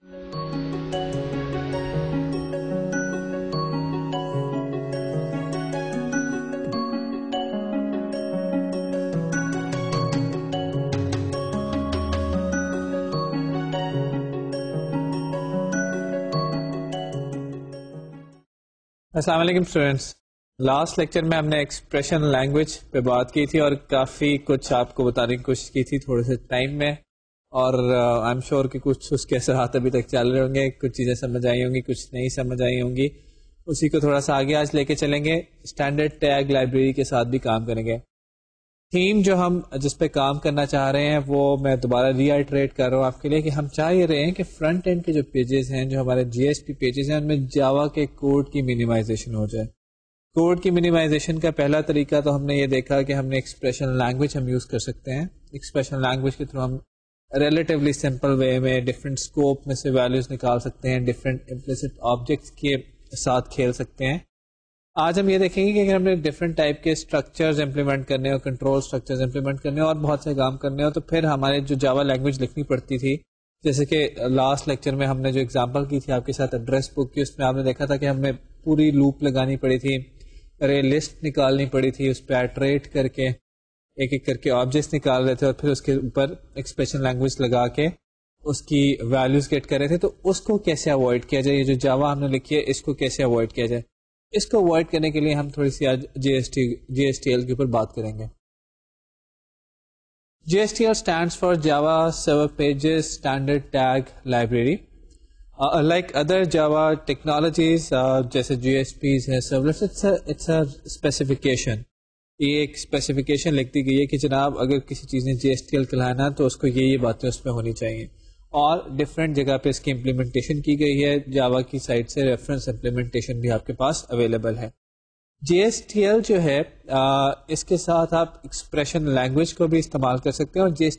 السلام علیکم students. Last lecture میں ہم نے ایکسپریشن لینگویج پہ بات کی تھی اور کافی کچھ آپ کو بتانے کی کوشش کی تھی تھوڑے سے ٹائم میں, اور آئی ایم شیور کہ کچھ اس کے اثرات ابھی تک چل رہے ہوں گے, کچھ چیزیں سمجھ آئی ہوں گی, کچھ نہیں سمجھ آئی ہوں گی. اسی کو تھوڑا سا آگے آج لے کے چلیں گے. اسٹینڈرڈ ٹیگ لائبریری کے ساتھ بھی کام کریں گے. تھیم جو ہم جس پہ کام کرنا چاہ رہے ہیں وہ میں دوبارہ ری آئٹریٹ کر رہا ہوں آپ کے لیے کہ ہم چاہ یہ رہے ہیں کہ فرنٹ اینڈ کے جو پیجز ہیں, جو ہمارے جی ایس پی پیجز ہیں, ان میں جاوا کے کوڈ کی منیمائزیشن ہو جائے. کوڈ کی منیمائزیشن کا پہلا طریقہ تو ہم نے یہ دیکھا کہ ہم نے ایکسپریشن لینگویج ہم یوز کر سکتے ہیں. ایکسپریشن لینگویج کے تھرو ہم ریلیٹیولی سمپل وے میں ڈفرینٹ اسکوپ میں سے ویلیوز نکال سکتے ہیں, ڈفرینٹ امپلیسٹ آبجیکٹس کے ساتھ کھیل سکتے ہیں. آج ہم یہ دیکھیں گے کہ اگر ہم نے ڈفرینٹ ٹائپ کے اسٹرکچرز امپلیمنٹ کرنے ہو, کنٹرول اسٹرکچرز امپلیمنٹ کرنے ہو اور بہت سے کام کرنے ہو, تو پھر ہمارے جو جاوا لینگویج لکھنی پڑتی تھی, جیسے کہ لاسٹ لیکچر میں ہم نے جو ایگزامپل کی تھی آپ کے ساتھ ایڈریس بک کی, اس میں آپ نے دیکھا تھا کہ ہمیں پوری لوپ لگانی پڑی تھی, رے لسٹ نکالنی پڑی تھی, اس پہ ایٹریٹ کر کے ایک ایک کر کے آبجیکٹس نکال رہے تھے اور پھر اس کے اوپر ایکسپریشن لینگویج لگا کے اس کی ویلیوز گیٹ کر رہے تھے. تو اس کو کیسے اوائڈ کیا جائے, یہ جو جاوا ہم نے لکھی ہے اس کو کیسے اوائڈ کیا جائے, اس کو اوائڈ کرنے کے لیے ہم تھوڑی سی آج جی ایس ٹی ایل کے اوپر بات کریں گے. J S T L stands for Java server pages standard tag library. Like other Java technologies جیسے جی ایس پیز ہے, سرولیٹس, اٹس اے اسپیسیفکیشن. یہ ایک اسپیسیفکیشن لکھ دی گئی ہے کہ جناب اگر کسی چیز نے جی ایس ٹی ایل کہلانا تو اس کو یہ باتیں اس میں ہونی چاہیے, اور ڈفرینٹ جگہ پہ اس کی امپلیمنٹیشن کی گئی ہے. جاوا کی سائٹ سے ریفرنس امپلیمنٹیشن بھی آپ کے پاس اویلیبل ہے. جی ایس ٹی ایل جو ہے اس کے ساتھ آپ ایکسپریشن لینگویج کو بھی استعمال کر سکتے ہیں, اور جی ایس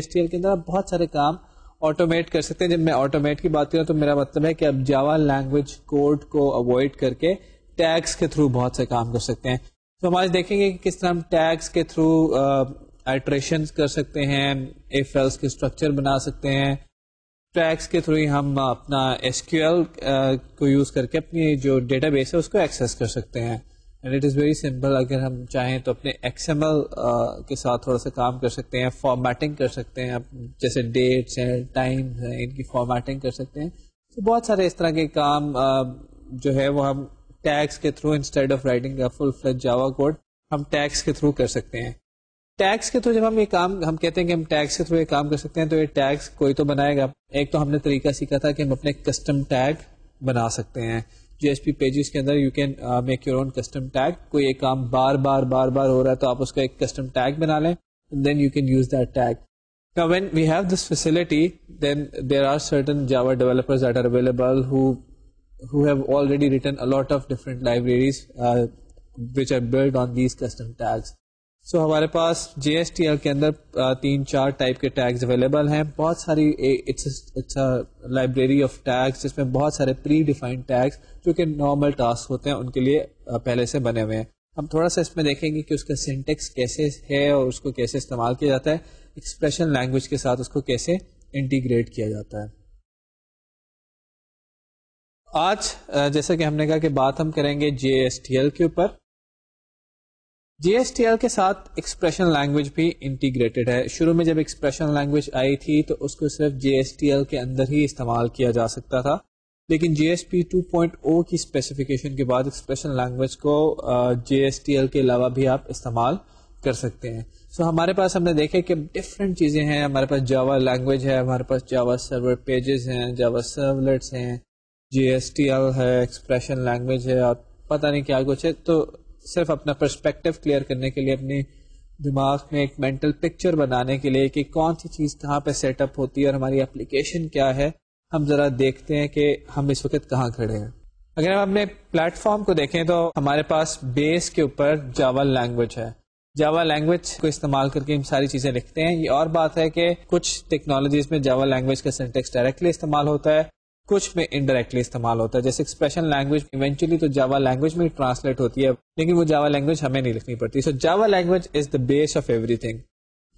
ٹی ایل کے اندر آپ بہت سارے کام آٹومیٹ کر سکتے ہیں. جب میں آٹومیٹ کی بات کروں تو میرا مطلب ہے کہ آپ جاوا لینگویج کوڈ کو اوائڈ کر کے ٹیگس کے تھرو بہت سے کام کر سکتے ہیں. تو ہم آج دیکھیں گے کہ کس طرح ہم ٹیگس کے تھرو آئٹریشنز کر سکتے ہیں, ایف ایلس کے اسٹرکچر بنا سکتے ہیں. ٹیگس کے تھرو ہم اپنا ایس کیو ایل کو یوز کر کے اپنی جو ڈیٹا بیس ہے اس کو ایکسیس کر سکتے ہیں. And it is very simple. اگر ہم چاہیں تو اپنے ایکس ایم ایل کے ساتھ تھوڑا سا کام کر سکتے ہیں, فارمیٹنگ کر سکتے ہیں, جیسے ڈیٹس ہیں, ٹائم ہیں, ان کی فارمیٹنگ کر سکتے ہیں. تو بہت سارے اس طرح کے کام جو ہے وہ ہم ٹیگس کے through, instead of writing full fledged Java code, ہم ٹیگس کے تھرو کر سکتے ہیں. ٹیگس کے تھرو جب ہم یہ کام ہم کہتے ہیں کہ ہم ٹیگس کے تھرو یہ کام کر سکتے ہیں, تو یہ ٹیگس کوئی تو بنائے گا. ایک تو ہم نے طریقہ سیکھا تھا کہ ہم اپنے کسٹم ٹیگ بنا سکتے ہیں. جی ایس پی پیجز کے اندر you can make your own custom tag. کوئی ایک کام بار بار بار بار ہو رہا ہے تو آپ اس کا ایک کسٹم ٹیگ بنا لیں, then you can use that tag. Now when we have this facility, then there are certain Java developers that are available who have already written a lot of different libraries which are built on these custom tags. So ہمارے پاس جی S T L کے اندر 3-4 type کے tags available ہیں. بہت ساری it's library of tags جس میں بہت سارے پری ڈیفائنڈ ٹیگز جو کہ نارمل ٹاسک ہوتے ہیں ان کے لیے پہلے سے بنے ہوئے ہیں. ہم تھوڑا سا اس میں دیکھیں گے کہ اس کا سینٹیکس کیسے ہے اور اس کو کیسے استعمال کیا جاتا ہے, ایکسپریشن لینگویج کے ساتھ اس کو کیسے انٹیگریٹ کیا جاتا ہے. آج جیسا کہ ہم نے کہا کہ بات ہم کریں گے جی ایس ٹی ایل کے اوپر. جی ایس ٹی ایل کے ساتھ ایکسپریشن لینگویج بھی انٹیگریٹڈ ہے. شروع میں جب ایکسپریشن لینگویج آئی تھی تو اس کو صرف جی ایس ٹی ایل کے اندر ہی استعمال کیا جا سکتا تھا, لیکن جی ایس پی 2.0 کی اسپیسیفکیشن کے بعد ایکسپریشن لینگویج کو جی ایس ٹی ایل کے علاوہ بھی آپ استعمال کر سکتے ہیں. سو ہمارے پاس ہم نے دیکھے کہ ڈفرینٹ چیزیں ہیں. ہمارے پاس جاوا لینگویج ہے, ہمارے پاس جاوا سرور پیجز ہیں, جاوا سرولیٹس ہیں, جی ایس ٹی ایل ہے, ایکسپریشن لینگویج ہے, اور پتہ نہیں کیا کچھ ہے. تو صرف اپنا پرسپیکٹو کلیئر کرنے کے لیے, اپنی دماغ میں ایک مینٹل پکچر بنانے کے لیے کہ کون سی چیز کہاں پہ سیٹ اپ ہوتی ہے اور ہماری اپلیکیشن کیا ہے, ہم ذرا دیکھتے ہیں کہ ہم اس وقت کہاں کھڑے ہیں. اگر ہم اپنے پلیٹ فارم کو دیکھیں تو ہمارے پاس بیس کے اوپر جاوا لینگویج ہے. جاوا لینگویج کو استعمال کر کے ہم ساری چیزیں لکھتے ہیں. یہ اور بات ہے کہ کچھ ٹیکنالوجیز میں جاوا لینگویج کا سینٹیکس ڈائریکٹلی استعمال ہوتا ہے, کچھ میں انڈائریکٹلی استعمال ہوتا ہے. جیسے ایکسپریشن لینگویج ایونچولی تو جاوا لینگویج میں ٹرانسلیٹ ہوتی ہے, لیکن وہ جاوا لینگویج ہمیں نہیں لکھنی پڑتی. So Java language is the base of everything.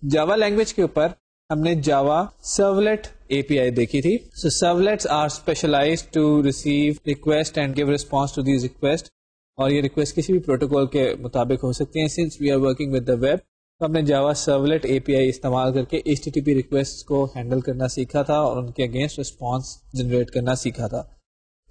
Java language کے اوپر ہم نے جاوا سرولیٹ API دیکھی تھی. So servlets are specialized to receive request and give response to these requests, اور یہ ریکویسٹ کسی بھی پروٹوکول کے مطابق ہو سکتی ہیں. Since we are working with the web, تو ہم نے جاوا سرولٹ API استعمال کر کے HTTP ریکویسٹ کو ہینڈل کرنا سیکھا تھا اور ان کے اگینسٹ رسپانس جنریٹ کرنا سیکھا تھا.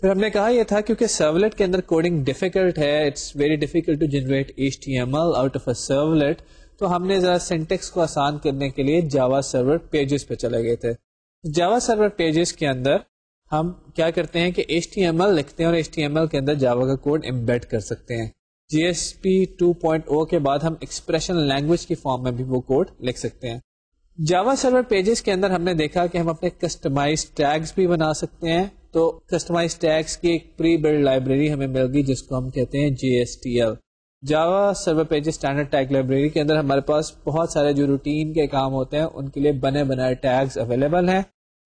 پھر ہم نے کہا یہ تھا کیونکہ سرولٹ کے اندر کوڈنگ ڈیفیکلٹ ہے, it's very difficult to generate HTML out of a servlet, تو ہم نے ذرا سینٹیکس کو آسان کرنے کے لیے جاوا سرور پیجز پہ چلے گئے تھے. جاوا سرور پیجز کے اندر ہم کیا کرتے ہیں کہ HTML لکھتے ہیں اور HTML کے اندر جاوا کا کوڈ امبیڈ کر سکتے ہیں. GSP 2.0 کے بعد ہم ایکسپریشن لینگویج کی فارم میں بھی وہ کوڈ لکھ سکتے ہیں. جاوا سرور پیجز کے اندر ہم نے دیکھا کہ ہم اپنے کسٹمائز ٹیگز بھی بنا سکتے ہیں. تو کسٹمائز ٹیگز کی ایک پری بلڈ لائبریری ہمیں مل گئی جس کو ہم کہتے ہیں JSTL. Java server pages standard tag library کے اندر ہمارے پاس بہت سارے جو روٹین کے کام ہوتے ہیں ان کے لیے بنے بنائے ٹیگز اویلیبل ہیں.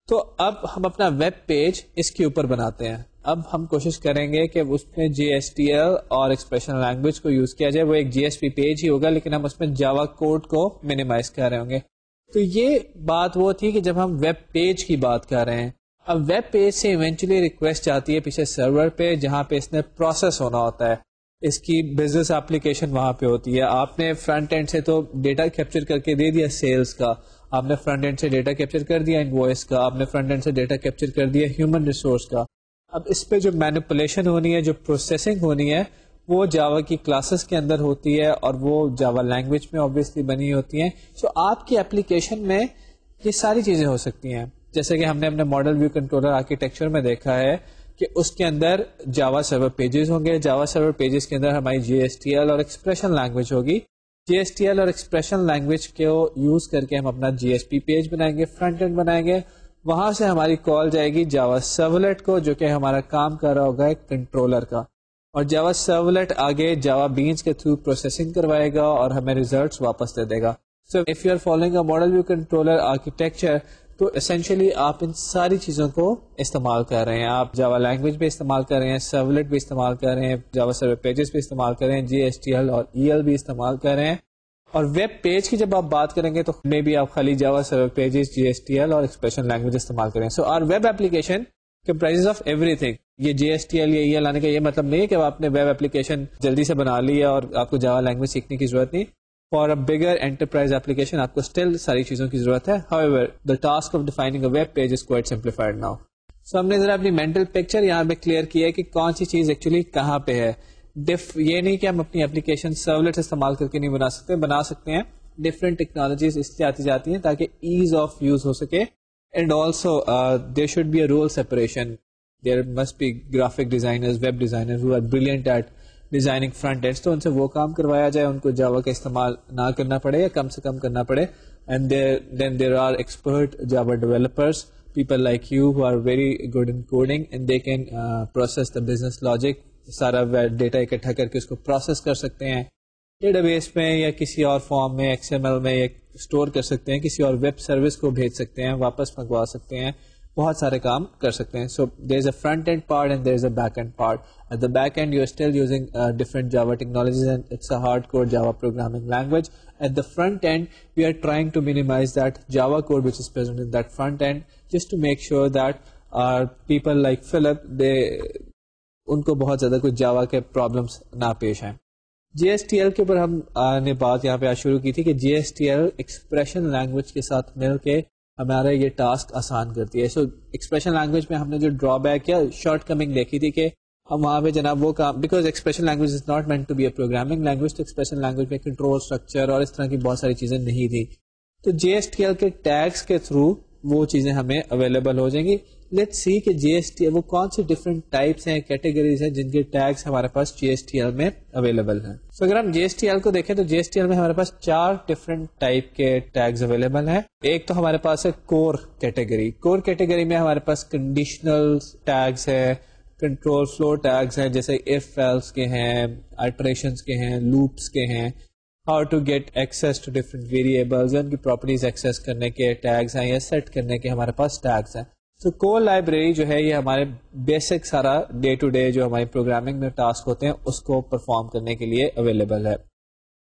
تو اب ہم اپنا ویب پیج اس کے اوپر بناتے ہیں. اب ہم کوشش کریں گے کہ اس میں JSTL اور ایکسپریشن لینگویج کو یوز کیا جائے. وہ ایک GSP پیج ہی ہوگا لیکن ہم اس میں جاوا کوڈ کو منیمائز کر رہے ہوں گے. تو یہ بات وہ تھی کہ جب ہم ویب پیج کی بات کر رہے ہیں, اب ویب پیج سے ایونچولی ریکویسٹ جاتی ہے پیچھے سرور پہ جہاں پہ اس نے پروسیس ہونا ہوتا ہے. اس کی بزنس اپلیکیشن وہاں پہ ہوتی ہے. آپ نے فرنٹ اینڈ سے تو ڈیٹا کیپچر کر کے دے دیا سیلز کا, آپ نے فرنٹ اینڈ سے ڈیٹا کیپچر کر دیا انوائس کا, آپ نے فرنٹ اینڈ سے ڈیٹا کیپچر کر دیا ہیومن ریسورس کا. اب اس پہ جو مینیپولیشن ہونی ہے, جو پروسیسنگ ہونی ہے, وہ جاوا کی کلاسز کے اندر ہوتی ہے اور وہ جاوا لینگویج میں obviously بنی ہوتی ہیں. سو آپ کی اپلیکیشن میں یہ ساری چیزیں ہو سکتی ہیں. جیسے کہ ہم نے اپنے ماڈل ویو کنٹرولر آرکیٹیکچر میں دیکھا ہے کہ اس کے اندر جاوا سرور پیجز ہوں گے. جاوا سرور پیجز کے اندر ہماری JSTL اور ایکسپریشن لینگویج ہوگی. JSTL اور ایکسپریشن لینگویج کو یوز کر کے ہم اپنا GSP پیج بنائیں گے, فرنٹ اینڈ بنائیں گے. وہاں سے ہماری کال جائے گی جاوا سرولٹ کو, جو کہ ہمارا کام کر رہا ہوگا ایک کنٹرولر کا, اور جاوا سرولٹ آگے جاوا بینس کے تھرو پروسیسنگ کروائے گا اور ہمیں ریزلٹس واپس دے دے گا. So if you are following a model view controller architecture, تو اسینشلی آپ ان ساری چیزوں کو استعمال کر رہے ہیں. آپ جاوا لینگویج بھی استعمال کر رہے ہیں, سرولٹ بھی استعمال کر رہے ہیں, جاوا سرور پیجز بھی استعمال کر رہے ہیں, JSTL اور EL بھی استعمال کر رہے ہیں. اور ویب پیج کی جب آپ بات کریں گے تو میں بھی آپ خالی جاوا سرور پیجز, JSTL اور ایکسپریشن لینگویج استعمال کریں. So our web application comprises of everything. یہ JSTL یا EL آنے کا یہ مطلب نہیں ہے کہ آپ نے ویب ایپلیکیشن جلدی سے بنا لی اور آپ کو جاوا لینگویج سیکھنے کی ضرورت نہیں. For a bigger enterprise application آپ کو اسٹل ساری چیزوں کی ضرورت ہے. However, the task of defining a web page is quite simplified now. So ہم نے ذرا اپنی مینٹل پکچر یہاں پہ کلیئر کی ہے کہ کون سی چیز ایکچولی کہاں پہ ہے. یہ نہیں کہ ہم اپنی اپلیکیشن سرولٹ استعمال کر کے نہیں بنا سکتے ہیں. ڈفرینٹ ٹیکنالوجیز اس لیے آتی جاتی ہیں تاکہ ایز آف یوز ہو سکے. And also there should be a role separation. There must be graphic designers, web designers who are brilliant at designing front end, تو ان سے وہ کام کروایا جائے, ان کو جاوا کا استعمال نہ کرنا پڑے یا کم سے کم کرنا پڑے. And then there are expert Java developers, people like you who are very good in coding and they can process the business logic. سارا ڈیٹا اکٹھا کر کے اس کو پروسیس کر سکتے ہیں ڈیٹا بیس میں یا کسی اور فارم میں, XML میں, یا اسٹور کر سکتے ہیں, کسی اور ویب سروس کو بھیج سکتے ہیں, واپس منگوا سکتے ہیں, بہت سارے کام کر سکتے ہیں. So there is a front end part and there is a back end part. At the back end, you are still using different Java technologies and it's a hardcore Java programming language. At the front end, we are trying to minimize that Java code which is present in that front end just to make sure that people like Philip, ان کو بہت زیادہ کوئی Java کے problems نہ پیش آئیں. JSTL کے اوپر ہم نے بات یہاں پہ شروع کی تھی کہ JSTL ایکسپریشن لینگویج کے ساتھ مل کے ہمارا یہ ٹاسک آسان کرتی ہے. سو ایکسپریشن لینگویج میں ہم نے جو ڈرا بیک یا شارٹ کمنگ دیکھی تھی کہ ہم وہاں پہ جناب وہ کام, because expression language is not meant to be a programming language, تو ایکسپریشن لینگویج میں کنٹرول اسٹرکچر اور اس طرح کی بہت ساری چیزیں نہیں تھی. تو JSTL کے ٹیگس کے تھرو وہ چیزیں ہمیں اویلیبل ہو جائیں گی. لیٹس سی کہ JSTL وہ کون سی ڈفرینٹ ٹائپس ہیں, کیٹیگریز ہیں جن کے ٹیگس ہمارے پاس JSTL میں اویلیبل ہیں. سو اگر ہم JSTL کو دیکھیں تو JSTL میں ہمارے پاس 4 ڈفرینٹ ٹائپ کے ٹیگز اویلیبل ہیں. ایک تو ہمارے پاس ہے کور کیٹیگری. کور کیٹیگری میں ہمارے پاس کنڈیشنل ٹیگس ہے, کنٹرول فلو ٹیگز ہیں جیسے if else کے ہیں, iterations کے ہیں, loops کے ہیں, how to get access to different variables, ان کی پراپرٹیز ایکسیس کرنے کے ٹیگز ہیں یا سیٹ کرنے کے ہمارے پاس ٹیگز ہیں. سو کور لائبریری جو ہے یہ ہمارے بیسک سارا ڈے ٹو ڈے جو ہماری پروگرامنگ میں ٹاسک ہوتے ہیں اس کو پرفارم کرنے کے لیے اویلیبل ہے.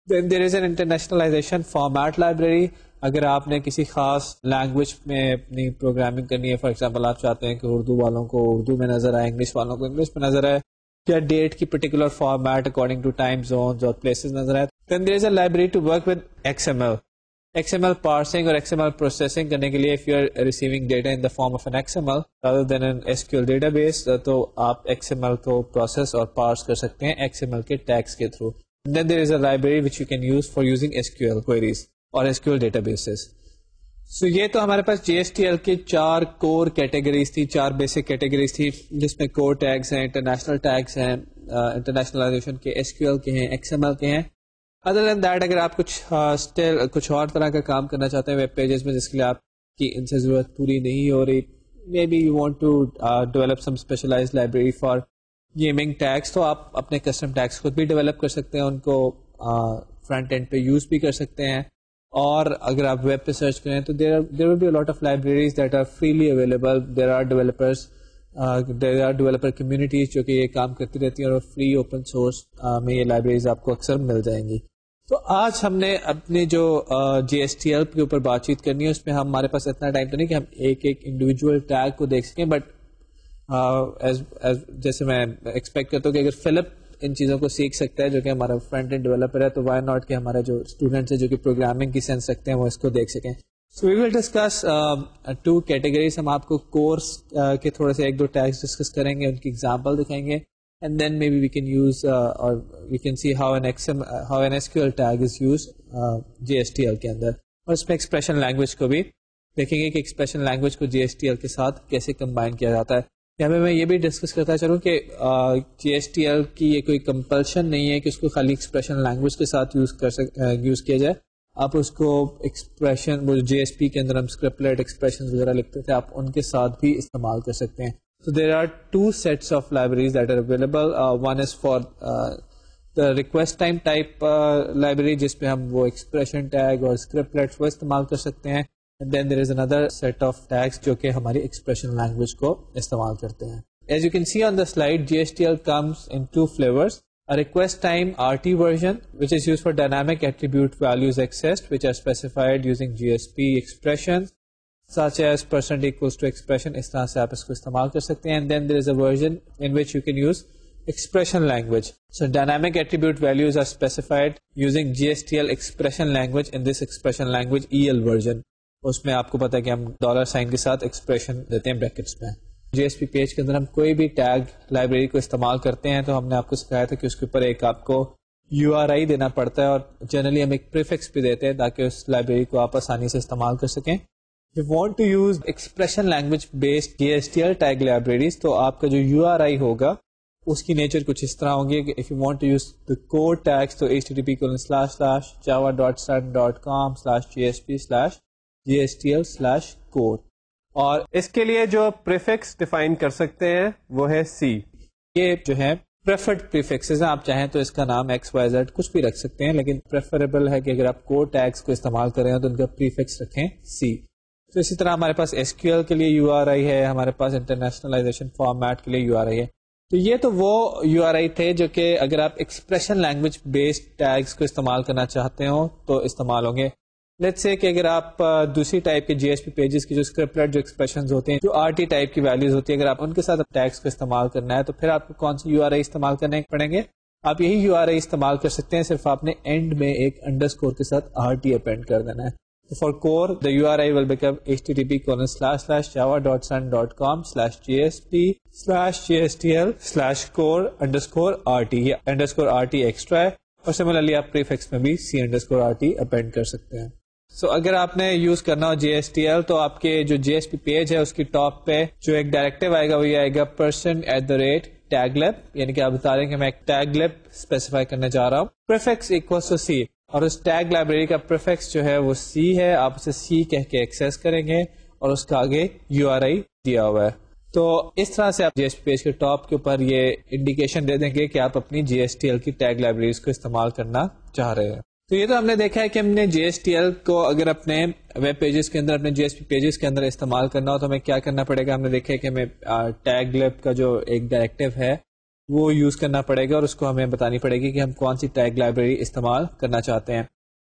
Then there is an internationalization format library. اگر آپ نے کسی خاص لینگویج میں اپنی پروگرامنگ کرنی ہے، فار ایگزامپل آپ چاہتے ہیں کہ اردو والوں کو اردو میں نظر آئے، انگلش والوں کو انگلش میں نظر آئے، یا ڈیٹ کی particular format according to time zones اور پلیسز نظر آئے، then there is a library to work with XML. XML parsing اور XML processing کرنے کے لیے if you are receiving data in the form of an XML rather than an SQL database تو آپ XML کو process اور parse کر سکتے ہیں XML کے tags کے through. And then there is a library which you can use for using SQL queries اور SQL databases. So یہ تو ہمارے پاس JSTL کے 4 کور کیٹیگریز تھی، 4 بیسک کیٹیگریز تھی، جس میں کور ٹیگز ہیں، انٹرنیشنل ٹیگز ہیں، انٹرنیشنلائزیشن کے، SQL کے ہیں، XML کے ہیں. ادر دین دیٹ اگر آپ کچھ اور طرح کا کام کرنا چاہتے ہیں ویب پیجز میں جس کے لیے آپ کی ان سے ضرورت پوری نہیں ہو رہی، maybe you want to develop some specialize library for gaming tags, تو آپ اپنے کسٹم ٹیگس خود بھی ڈیولپ کر سکتے ہیں، ان کو فرنٹ اینڈ پہ یوز بھی کر سکتے ہیں. اور اگر آپ ویب پہ سرچ کریں تو there will be lot of libraries that are freely available. There are developer communities جو کہ یہ کام کرتی رہتی ہیں، اور فری اوپن سورس میں یہ لائبریریز آپ کو اکثر مل جائیں گی. تو آج ہم نے اپنی جو JSTL کے اوپر بات چیت کرنی ہے، اس میں ہمارے پاس اتنا ٹائم تو نہیں کہ ہم ایک انڈیویجول ٹیگ کو دیکھ سکیں، بٹ جیسے میں ایکسپیکٹ کرتا ہوں کہ اگر فلپ ان چیزوں کو سیکھ سکتا ہے جو کہ ہمارا فرنٹ اینڈ ڈیولپر ہے، تو وائی ناٹ کہ ہمارے جو اسٹوڈنٹس ہیں جو کہ پروگرامنگ کی سینس رکھتے ہیں وہ اس کو دیکھ سکیں. سو وی ول ڈسکس 2 کیٹیگریز. ہم آپ کو کورس کے تھوڑے سے 1-2 ٹیگس ڈسکس کریں گے، ان کی ایگزامپل دکھائیں گے، and then maybe we can use or we can see how an SQL tag is used JSTL کے اندر. اور اس میں ایکسپریشن لینگویج کو بھی دیکھیں گے کہ ایکسپریشن لینگویج کو JSTL کے ساتھ کیسے کمبائن کیا جاتا ہے. یہاں پہ میں یہ بھی ڈسکس کرتا چلوں کہ JSTL کی یہ کوئی کمپلشن نہیں ہے کہ اس کو خالی ایکسپریشن لینگویج کے ساتھ یوز کیا جائے. آپ اس کو ایکسپریشن وہ JSP کے اندر ہم اسکرپٹلیٹ ایکسپریشن وغیرہ لکھتے تھے، آپ ان کے ساتھ بھی استعمال کر سکتے ہیں. So there are 2 sets of libraries that are available. One is for the request time type library جس پہ ہم وہ expression tag اور scriptlets وہ استعمال کر سکتے ہیں. And then there is another set of tags جو کہ ہماری expression language کو استعمال کرتے ہیں. As you can see on the slide, JSTL comes in 2 flavors. A request time RT version which is used for dynamic attribute values accessed which are specified using GSP expressions such as % equals to expression. اس طرح سے آپ اس کو استعمال کر سکتے ہیں. And then there is a version in which you can use expression language. So dynamic attribute values are specified using GSTL expression language. In this expression language EL version اس میں آپ کو پتا ہے کہ ہم $sign کے ساتھ ایکسپریشن دیتے ہیں بریکٹس میں. JSP پیج کے اندر ہم کوئی بھی ٹیگ لائبریری کو استعمال کرتے ہیں تو ہم نے آپ کو سکھایا تھا کہ اس کے اوپر ایک آپ کو URI دینا پڑتا ہے، اور جنرلی ہم ایک پریفکس بھی دیتے ہیں تاکہ اس لائبریری کو آپ آسانی سے استعمال کر سکیں. If you want to use expression language based JSTL tag libraries تو آپ کا جو URI ہوگا اس کی نیچر کچھ اس طرح ہوگی کہ if you want to use the core tags تو http://java.sun.com/jsp/gstl/core. اور اس کے لیے جو پریفکس ڈیفائن کر سکتے ہیں وہ ہے C. یہ جو ہے پریفرڈ پریفکسز ہیں، آپ چاہیں تو اس کا نام XYZ کچھ بھی رکھ سکتے ہیں، لیکن پریفریبل ہے کہ اگر آپ کور ٹیگس کو استعمال کریں تو ان کا پریفکس رکھیں C. تو اسی طرح ہمارے پاس SQL کے لیے URI ہے، ہمارے پاس انٹرنیشنلائزیشن فارمیٹ کے لیے URI ہے. تو یہ تو وہ URI تھے جو کہ اگر آپ ایکسپریشن لینگویج بیسڈ ٹیگس کو استعمال کرنا چاہتے ہوں تو استعمال ہوں گے. لیٹس سے کہ اگر آپ دوسری ٹائپ کے JSP پیجز کی جو اسکرپٹلیٹ جو ایکسپریشنز ہوتے ہیں، جو RT ٹائپ کی ویلیوز ہوتی ہیں، اگر آپ ان کے ساتھ ٹیگس کو استعمال کرنا ہے تو پھر آپ کو کون سی URI استعمال کرنے پڑیں گے؟ آپ یہی URI استعمال کر سکتے ہیں، صرف آپ نے اینڈ میں ایک انڈرسکور کے ساتھ RT اپینڈ کر دینا ہے. For core, the URI will become http://java.sun.com/JSP/GSTL/core_RT. یہ _RT ایکسٹرا ہے، اور سملرلی آپ پریفکس میں بھی C_RT اپینڈ کر سکتے ہیں. سو اگر آپ نے یوز کرنا ہو JSTL تو آپ کے جو JSP پیج ہے اس کی ٹاپ پہ جو ایک ڈائریکٹیو آئے گا وہ یہ آئے گا %@taglib، یعنی کہ آپ بتا رہے ہیں کہ میں ایک taglib اسپیسیفائی کرنے جا رہا ہوں. پریفکس equals to C، اور اس ٹیگ لائبریری کا پریفکس جو ہے وہ C ہے. آپ اسے C کہہ کے ایکسیس کریں گے اور اس کا آگے URI دیا ہوا ہے. تو اس طرح سے آپ JSP پیج کے ٹاپ کے اوپر یہ انڈیکیشن دے دیں گے کہ آپ اپنی JSTL کی ٹیگ لائبریریز کو استعمال کرنا چاہ رہے ہیں. تو یہ تو ہم نے دیکھا ہے کہ ہم نے JSTL کو اگر اپنے ویب پیجز کے اندر، اپنے JSP پیجز کے اندر استعمال کرنا ہو تو ہمیں کیا کرنا پڑے گا. ہم نے دیکھا ہے کہ ہمیں taglib کا جو ایک ڈائریکٹیو ہے وہ یوز کرنا پڑے گا، اور اس کو ہمیں بتانی پڑے گی کہ ہم کون سی ٹیگ لائبریری استعمال کرنا چاہتے ہیں.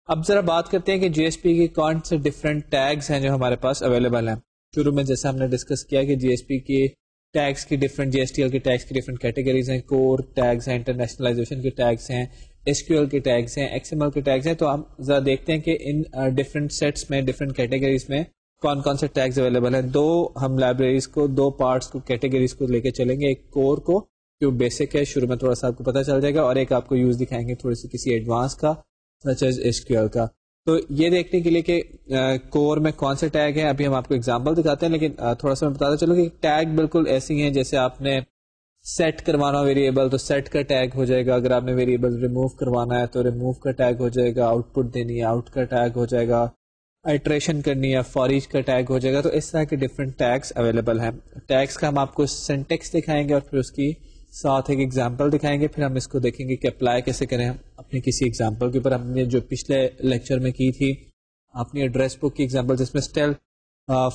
اب ذرا بات کرتے ہیں کہ جی ایس پی کی کون سے ڈفرینٹ ٹیگس ہیں جو ہمارے پاس اویلیبل ہیں. شروع میں جیسے ہم نے ڈسکس کیا کہ جی ایس پی کی ٹیگس کی ڈفرینٹ جی ایس ٹی ایل کے ٹیگس کی ڈفرینٹ کیٹیگریز ہیں. کور ٹیگس ہیں, انٹرنیشنلائزیشن کے ٹیگس ہیں, ایس کیو ایل کے ٹیگس ہیں, ایکس ایم ایل کے ٹیگس ہیں. تو ہم ذرا دیکھتے ہیں کہ ان ڈفرینٹ سیٹس میں, ڈفرینٹ کیٹیگریز میں کون کون سے ٹیگس اویلیبل ہیں. دو ہم لائبریریز کو, دو پارٹس کو, کیٹیگریز کو لے کے چلیں گے. ایک کور کو جو بیسک ہے, شروع میں تھوڑا سا آپ کو پتہ چل جائے گا, اور ایک آپ کو یوز دکھائیں گے تھوڑی سی کسی ایڈوانس کا such as S Q L کا. تو یہ دیکھنے کے لیے کہ کور میں کون سے ٹیگ ہیں ابھی ہم آپ کو ایگزامپل دکھاتے ہیں, لیکن تھوڑا سا میں بتاتا چلوں کہ ٹیگ بالکل ایسی ہیں جیسے آپ نے سیٹ کروانا ویریبل تو سیٹ کا ٹیگ ہو جائے گا, اگر آپ نے ویریبل ریموو کروانا ہے تو ریموو کا ٹیگ ہو جائے گا, آؤٹ پٹ دینی ہے آؤٹ کا ٹیگ ہو جائے گا, آئٹریشن کرنی ہے فار ایچ کا ٹیگ ہو جائے گا. تو اس طرح کے ڈفرینٹ ٹیگس اویلیبل ہیں. ٹیگس کا ہم آپ کو سینٹیکس دکھائیں گے اور پھر اس کی ساتھ ایک ایگزامپل دکھائیں گے, پھر ہم اس کو دیکھیں گے کہ اپلائی کیسے کریں اپنی کسی ایگزامپل کے اوپر. ہم نے جو پچھلے لیکچر میں کی تھی اپنی ایڈریس بک کی ایگزامپل جس میں اسٹیل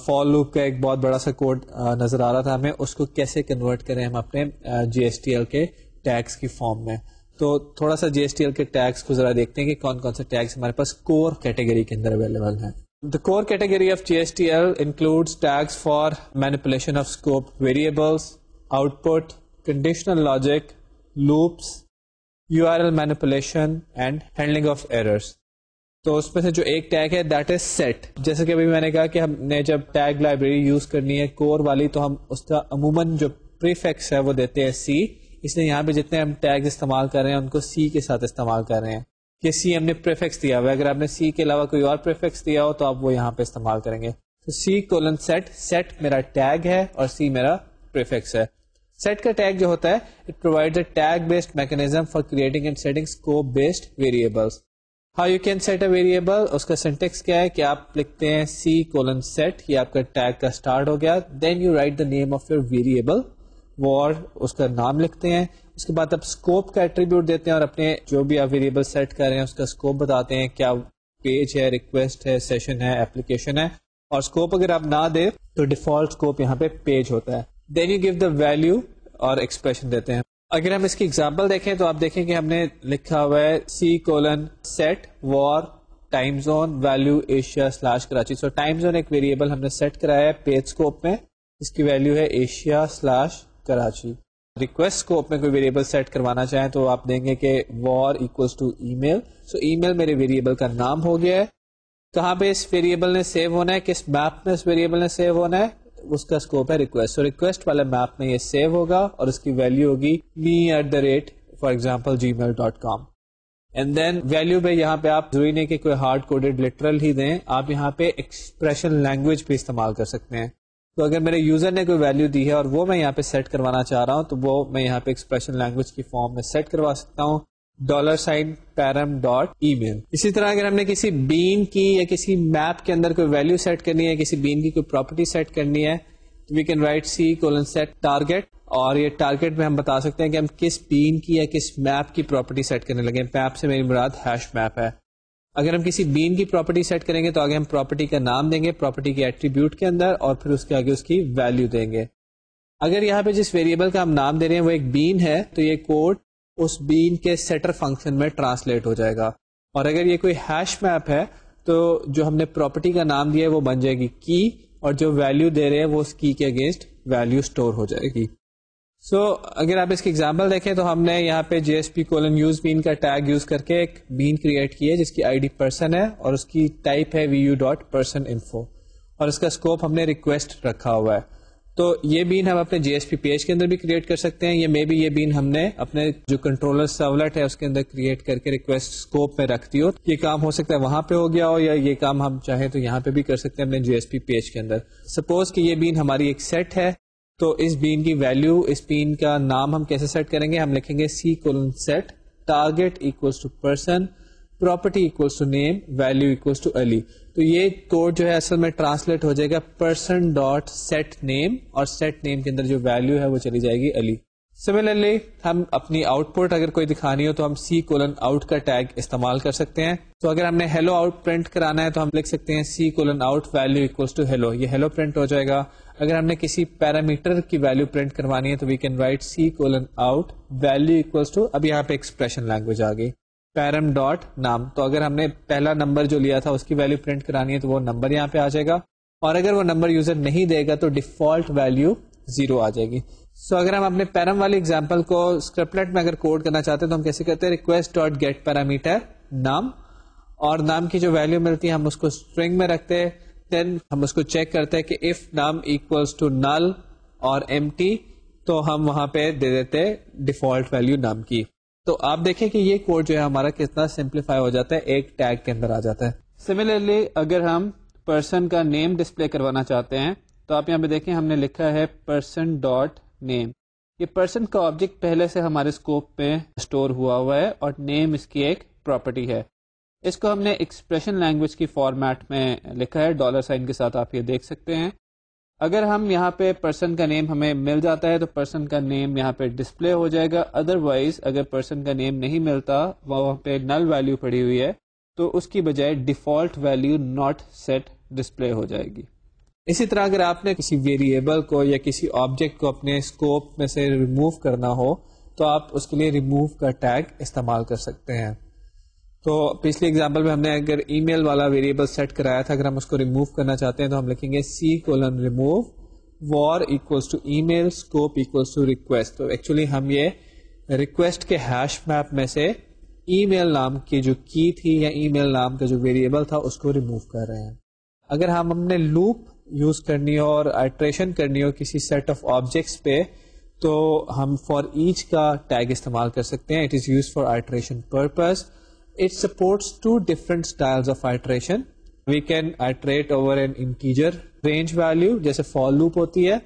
فار لوپ کا ایک بہت بڑا سا کوڈ نظر آ رہا تھا ہمیں, اس کو کیسے کنورٹ کریں ہم اپنے جی ایس ٹی ایل کے ٹیگس کی فارم میں. تو تھوڑا سا جی ایس ٹی ایل کے ٹیگس کو ذرا دیکھتے ہیں کہ کون کون سے ٹیگس ہمارے پاس کور کیٹیگری کے اندر اویلیبل ہیں. The core category of GSTL includes tags for manipulation of scope variables, output, conditional logic, loops, URL manipulation and handling of errors. تو اس میں سے جو ایک ٹیگ ہے دیٹ از سیٹ. جیسے کہ ابھی میں نے کہا کہ ہم نے جب ٹیگ لائبریری یوز کرنی ہے کور والی تو ہم اس کا عموماً جو پریفکس ہے وہ دیتے ہیں سی. اس لیے یہاں پہ جتنے ہم ٹیگ استعمال کر رہے ہیں ان کو سی کے ساتھ استعمال کر رہے ہیں کہ سی ہم نے پریفکس دیا ہوا ہے. اگر آپ نے سی کے علاوہ کوئی اور پریفکس دیا ہو تو آپ وہ یہاں پہ استعمال کریں گے. تو سی کولن سیٹ, سیٹ میرا ٹیگ ہے اور سی میرا پریفکس ہے. سیٹ کا ٹیگ جو ہوتا ہے it provides a tag based mechanism for creating and setting scope based variables. How you can set a variable, اس کا سینٹیکس کیا ہے کہ آپ لکھتے ہیں سی کولن سیٹ, یہ آپ کا ٹیگ کا اسٹارٹ ہو گیا. Then you write the name of your variable, اور اس کا نام لکھتے ہیں. اس کے بعد آپ اسکوپ کا ایٹریبیوٹ دیتے ہیں اور اپنے جو بھی آپ ویریبل سیٹ کر رہے ہیں اس کا اسکوپ بتاتے ہیں, کیا پیج ہے, ریکویسٹ ہے, سیشن ہے, ایپلیکیشن ہے. اور اسکوپ اگر آپ نہ دیں تو ڈیفالٹ اسکوپ یہاں پہ پیج ہوتا ہے. Then you give the value اور ایکسپریشن دیتے ہیں. اگر ہم اس کی ایگزامپل دیکھیں تو آپ دیکھیں کہ ہم نے لکھا ہوا ہے C colon set var time zone value Asia slash Karachi. So time zone ایک ویریبل ہم نے سیٹ کرایا ہے پیج اسکوپ میں, اس کی ویلو ہے Asia slash Karachi. Request scope میں کوئی ویریبل سیٹ کروانا چاہیں تو آپ دیں گے کہ وار اکولس ٹو ای میل. سو ای میل میرے ویریبل کا نام ہو گیا ہے. کہاں پہ اس ویریبل نے سیو ہونا ہے, کس میپ میں اس ویریبل نے سیو ہونا ہے, اس کا اسکوپ ہے ریکویسٹ. سو ریکویسٹ والے میپ میں یہ سیو ہوگا اور اس کی ویلو ہوگی me@ for example gmail.com. And then value پہ یہاں پہ آپ ضروری نہیں کہ کوئی ہارڈ کوڈیڈ لٹرل ہی دیں, آپ یہاں پہ ایکسپریشن لینگویج بھی استعمال کر سکتے ہیں. تو اگر میرے یوزر نے کوئی ویلو دی ہے اور وہ میں یہاں پہ سیٹ کروانا چاہ رہا ہوں تو وہ میں یہاں پہ ایکسپریشن لینگویج کی فارم میں سیٹ کروا سکتا ہوں $param.email. اسی طرح اگر ہم نے کسی بین کی یا کسی میپ کے اندر کوئی ویلو سیٹ کرنی ہے, کسی بین کی کوئی پراپرٹی سیٹ کرنی ہے, we can write C colon set target. اور یہ ٹارگیٹ میں ہم بتا سکتے ہیں کہ ہم کس بین کی یا کس میپ کی پراپرٹی سیٹ کرنے لگے. میپ سے میری مراد ہیش میپ ہے. اگر ہم کسی بین کی پراپرٹی سیٹ کریں گے تو آگے ہم پراپرٹی کا نام دیں گے پراپرٹی کے ایٹریبیوٹ کے اندر, اور پھر اس کے آگے اس کی ویلو دیں گے. اگر یہاں پہ جس ویریبل کا ہم نام دے رہے ہیں وہ ایک بین ہے تو یہ کوڈ اس بین کے سیٹر فنکشن میں ٹرانسلیٹ ہو جائے گا. اور اگر یہ کوئی ہیش میپ ہے تو جو ہم نے پراپرٹی کا نام دیا ہے وہ بن جائے گی کی, اور جو ویلو دے رہے ہیں وہ اس کی کے اگینسٹ ویلو اسٹور ہو جائے گی. سو اگر آپ اس کی ایگزامپل دیکھیں تو ہم نے یہاں پہ J S P colon use bean کا ٹیگ یوز کر کے ایک بین کریٹ کی ہے جس کی آئی ڈی پرسن ہے اور اس کی ٹائپ ہے vu.person.info, اور اس کا اسکوپ ہم نے ریکویسٹ رکھا ہوا ہے. تو یہ بین ہم اپنے جے ایس پی پیج کے اندر بھی کریٹ کر سکتے ہیں, یہ بین ہم نے اپنے جو کنٹرولر سرولیٹ ہے اس کے اندر کریٹ کر کے ریکویسٹ اسکوپ میں رکھ دی ہو. یہ کام ہو سکتا ہے وہاں پہ ہو گیا ہو, یا یہ کام ہم چاہیں تو یہاں پہ بھی کر سکتے ہیں اپنے جے ایس پی پیج کے اندر. سپوز کہ یہ بین ہماری ایک سیٹ ہے تو اس بین کی ویلو, اس بین کا نام ہم کیسے سیٹ کریں گے, ہم لکھیں گے C colon set target equals to person property equals to name value equals to Ali. تو یہ کوڈ جو ہے اصل میں ٹرانسلیٹ ہو جائے گا پرسن ڈاٹ سیٹ نیم, اور سیٹ نیم کے اندر جو ویلو ہے وہ چلی جائے گی علی. سملرلی ہم اپنی آؤٹ پٹ اگر کوئی دکھانی ہو تو ہم سی کولن آؤٹ کا ٹیگ استعمال کر سکتے ہیں. تو اگر ہم نے ہیلو آؤٹ پرنٹ کرانا ہے تو ہم لکھ سکتے ہیں C colon out value equals to hello, یہ ہیلو پرنٹ ہو جائے گا. اگر ہم نے کسی پیرامیٹر کی ویلو پرنٹ کروانی ہے تو we can write C colon out value equals to, اب یہاں پہ ایکسپریشن لینگویج آ گئی. پیرم ڈاٹ نام. تو اگر ہم نے پہلا نمبر جو لیا تھا اس کی ویلو پرنٹ کرانی ہے تو وہ نمبر یہاں پہ آ جائے گا, اور اگر وہ نمبر یوزر نہیں دے گا تو ڈیفالٹ ویلو 0 آ جائے گی. سو اگر ہم اپنے پیرم والی ایگزامپل کو اسکرپٹلیٹ میں اگر کوڈ کرنا چاہتے ہیں تو ہم کیسے کرتے ہیں, ریکویسٹ ڈاٹ گیٹ پیرامیٹر نام, اور نام کی جو ویلو ملتی ہے ہم اس کو اسٹرنگ میں رکھتے ہیں. دین ہم اس کو چیک کرتے ہیں کہ اف نام اکولس ٹو نل اور empty تو ہم وہاں پہ دے دیتے ڈیفالٹ ویلو نام کی. تو آپ دیکھیں کہ یہ کوڈ جو ہے ہمارا کتنا سمپلیفائی ہو جاتا ہے, ایک ٹیگ کے اندر آ جاتا ہے. سملرلی اگر ہم پرسن کا نیم ڈسپلے کروانا چاہتے ہیں تو آپ یہاں پہ دیکھیں ہم نے لکھا ہے پرسن ڈاٹ نیم. یہ پرسن کا آبجیکٹ پہلے سے ہمارے اسکوپ پہ اسٹور ہوا ہے اور نیم اس کی ایک پراپرٹی ہے. اس کو ہم نے ایکسپریشن لینگویج کی فارمیٹ میں لکھا ہے ڈالر سائن کے ساتھ, آپ یہ دیکھ سکتے ہیں. اگر ہم یہاں پہ پرسن کا نیم ہمیں مل جاتا ہے تو پرسن کا نیم یہاں پہ ڈسپلے ہو جائے گا. ادروائز اگر پرسن کا نیم نہیں ملتا, وہاں پہ نل ویلو پڑی ہوئی ہے, تو اس کی بجائے default value not set display ہو جائے گی. اسی طرح اگر آپ نے کسی ویریبل کو یا کسی آبجیکٹ کو اپنے اسکوپ میں سے ریموو کرنا ہو تو آپ اس کے لیے ریموو کا ٹیگ استعمال کر سکتے ہیں. تو پچھلی ایگزامپل میں ہم نے اگر ای میل والا ویریبل سیٹ کرایا تھا, اگر ہم اس کو ریموو کرنا چاہتے ہیں تو ہم لکھیں گے C:remove var equals to email scope equals to request. تو ایکچولی ہم یہ ریکویسٹ کے ہیش میپ میں سے ای میل نام کی جو کی تھی یا ای میل نام کا جو ویریبل تھا اس کو ریموو کر رہے ہیں. اگر ہم نے لوپ یوز کرنی ہو اور آئٹریشن کرنی ہو کسی سیٹ آف آبجیکٹس پہ تو ہم فار ایچ کا ٹیگ استعمال کر سکتے ہیں. It is use for iteration purpose. It supports two different styles of iteration. We can iterate over an integer range value, جیسے for loop ہوتی ہے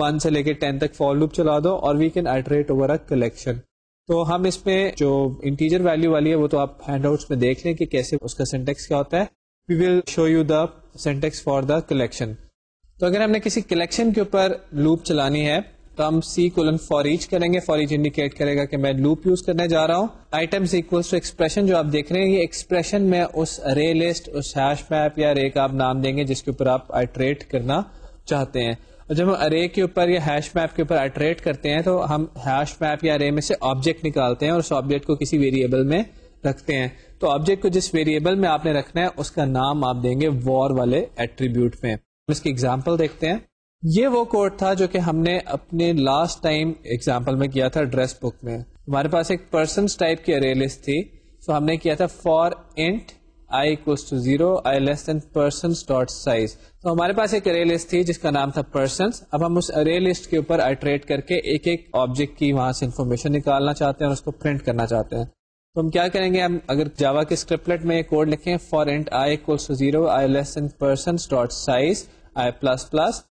1 سے لے کے 10 تک for loop چلا دو, اور we can iterate over a collection. تو ہم اس میں جو integer value والی ہے وہ تو آپ ہینڈ آؤٹس میں دیکھ لیں کہ کیسے اس کا syntax کیا ہوتا ہے. We will show you the syntax for the collection. تو اگر ہم نے کسی collection کے اوپر loop چلانی ہے تو ہم C:for each کریں گے. for each انڈیکیٹ کرے گا کہ میں لوپ یوز کرنے جا رہا ہوں. items equals to expression جو آپ دیکھ رہے ہیں, یہ ایکسپریشن میں اس array list, اس ہیش میپ یا array کا آپ نام دیں گے جس کے اوپر آپ آئٹریٹ کرنا چاہتے ہیں. اور جب ہم array کے اوپر یا ہیش میپ کے اوپر آئٹریٹ کرتے ہیں تو ہم ہیش میپ یا array میں سے آبجیکٹ نکالتے ہیں اور اس آبجیکٹ کو کسی ویریبل میں رکھتے ہیں. تو آبجیکٹ کو جس ویریبل میں آپ نے رکھنا ہے اس کا نام آپ دیں گے war والے ایٹریبیوٹ میں. اس کی ایگزامپل دیکھتے ہیں. یہ وہ کوڈ تھا جو کہ ہم نے اپنے لاسٹ ٹائم ایگزامپل میں کیا تھا ایڈریس بک میں. ہمارے پاس ایک پرسنس ٹائپ کی ارے لسٹ تھی, سو ہم نے کیا تھا for int i equals to 0 i less than persons dot size. تو ہمارے پاس ایک ارے لسٹ تھی جس کا نام تھا پرسنس. اب ہم اس ارے لسٹ کے اوپر آئٹریٹ کر کے ایک ایک آبجیکٹ کی وہاں سے انفارمیشن نکالنا چاہتے ہیں اور اس کو پرنٹ کرنا چاہتے ہیں. تو ہم کیا کریں گے, ہم اگر جاوا کے اسکرپٹلیٹ میں یہ کوڈ لکھیں for int i equals to 0 i less than persons dot size i plus plus.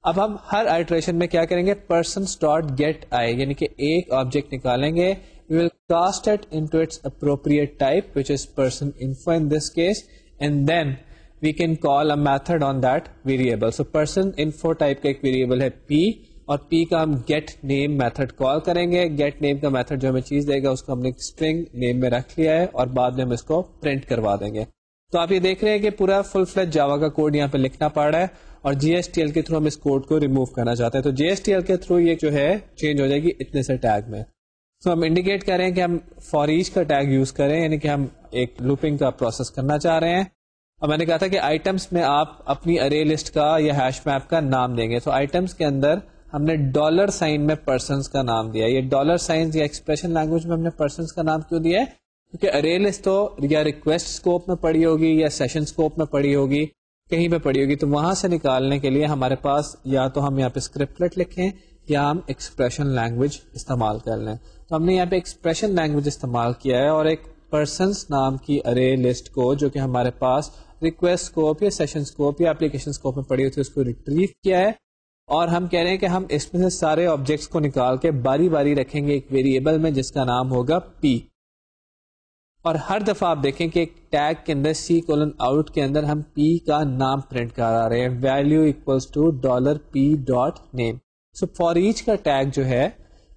اب ہم ہر آئٹریشن میں کیا کریں گے, persons ڈاٹ گیٹ آئی, یعنی کہ ایک آبجیکٹ نکالیں گے. we will cast it into its appropriate type which is person info in this case, and then we can call a method on that variable. so person info type کا ایک variable ہے p, اور p کا ہم get name method کال کریں گے. get name کا method جو ہمیں چیز دے گا اس کو ہم نے string name میں رکھ لیا ہے اور بعد میں ہم اس کو پرنٹ کروا دیں گے. تو آپ یہ دیکھ رہے ہیں کہ پورا فل فلیج جاوا کا کوڈ یہاں پہ لکھنا پڑ رہا ہے, اور جی ایس ٹی ایل کے تھرو ہم اس کوڈ کو ریموو کرنا چاہتے ہیں. تو جی ایس ٹی ایل کے تھرو یہ جو ہے چینج ہو جائے گی اتنے سے ٹیگ میں. تو ہم انڈیکیٹ کریں کہ ہم فار ایچ کا ٹیگ یوز کریں, یعنی کہ ہم ایک لوپنگ کا پروسیس کرنا چاہ رہے ہیں. اب میں نے کہا تھا کہ آئٹمس میں آپ اپنی ارے لسٹ کا یا ہیش میپ کا نام دیں گے. تو آئٹمس کے اندر ہم نے ڈالر سائن میں پرسنس کا نام دیا. یہ ڈالر سائنس یا ایکسپریشن لینگویج میں ہم نے پرسنس کا نام کیوں دیا ہے, کیونکہ ارے لسٹ تو یا ریکویسٹ اسکوپ میں پڑی ہوگی یا سیشن اسکوپ میں پڑی ہوگی, کہیں پہ پڑی ہوگی. تو وہاں سے نکالنے کے لیے ہمارے پاس یا تو ہم یہاں پہ اسکرپٹلیٹ لکھیں یا ہم ایکسپریشن لینگویج استعمال کر لیں. تو ہم نے یہاں پہ ایکسپریشن لینگویج استعمال کیا ہے اور ایک پرسنس نام کی ارے لسٹ کو جو کہ ہمارے پاس ریکویسٹ اسکوپ یا سیشن اسکوپ یا اپلیکیشن اسکوپ میں پڑی ہوئی تھی اس کو ریٹریو کیا ہے. اور ہم کہہ رہے ہیں کہ ہم اس میں سے سارے آبجیکٹس کو نکال کے باری باری رکھیں گے ایک ویریبل میں جس کا نام ہوگا p. اور ہر دفعہ آپ دیکھیں کہ ایک ٹیگ کے اندر C:out کے اندر ہم p کا نام پرنٹ کرا رہے ہیں, value equals to $p.name. So for each کا ٹیگ جو ہے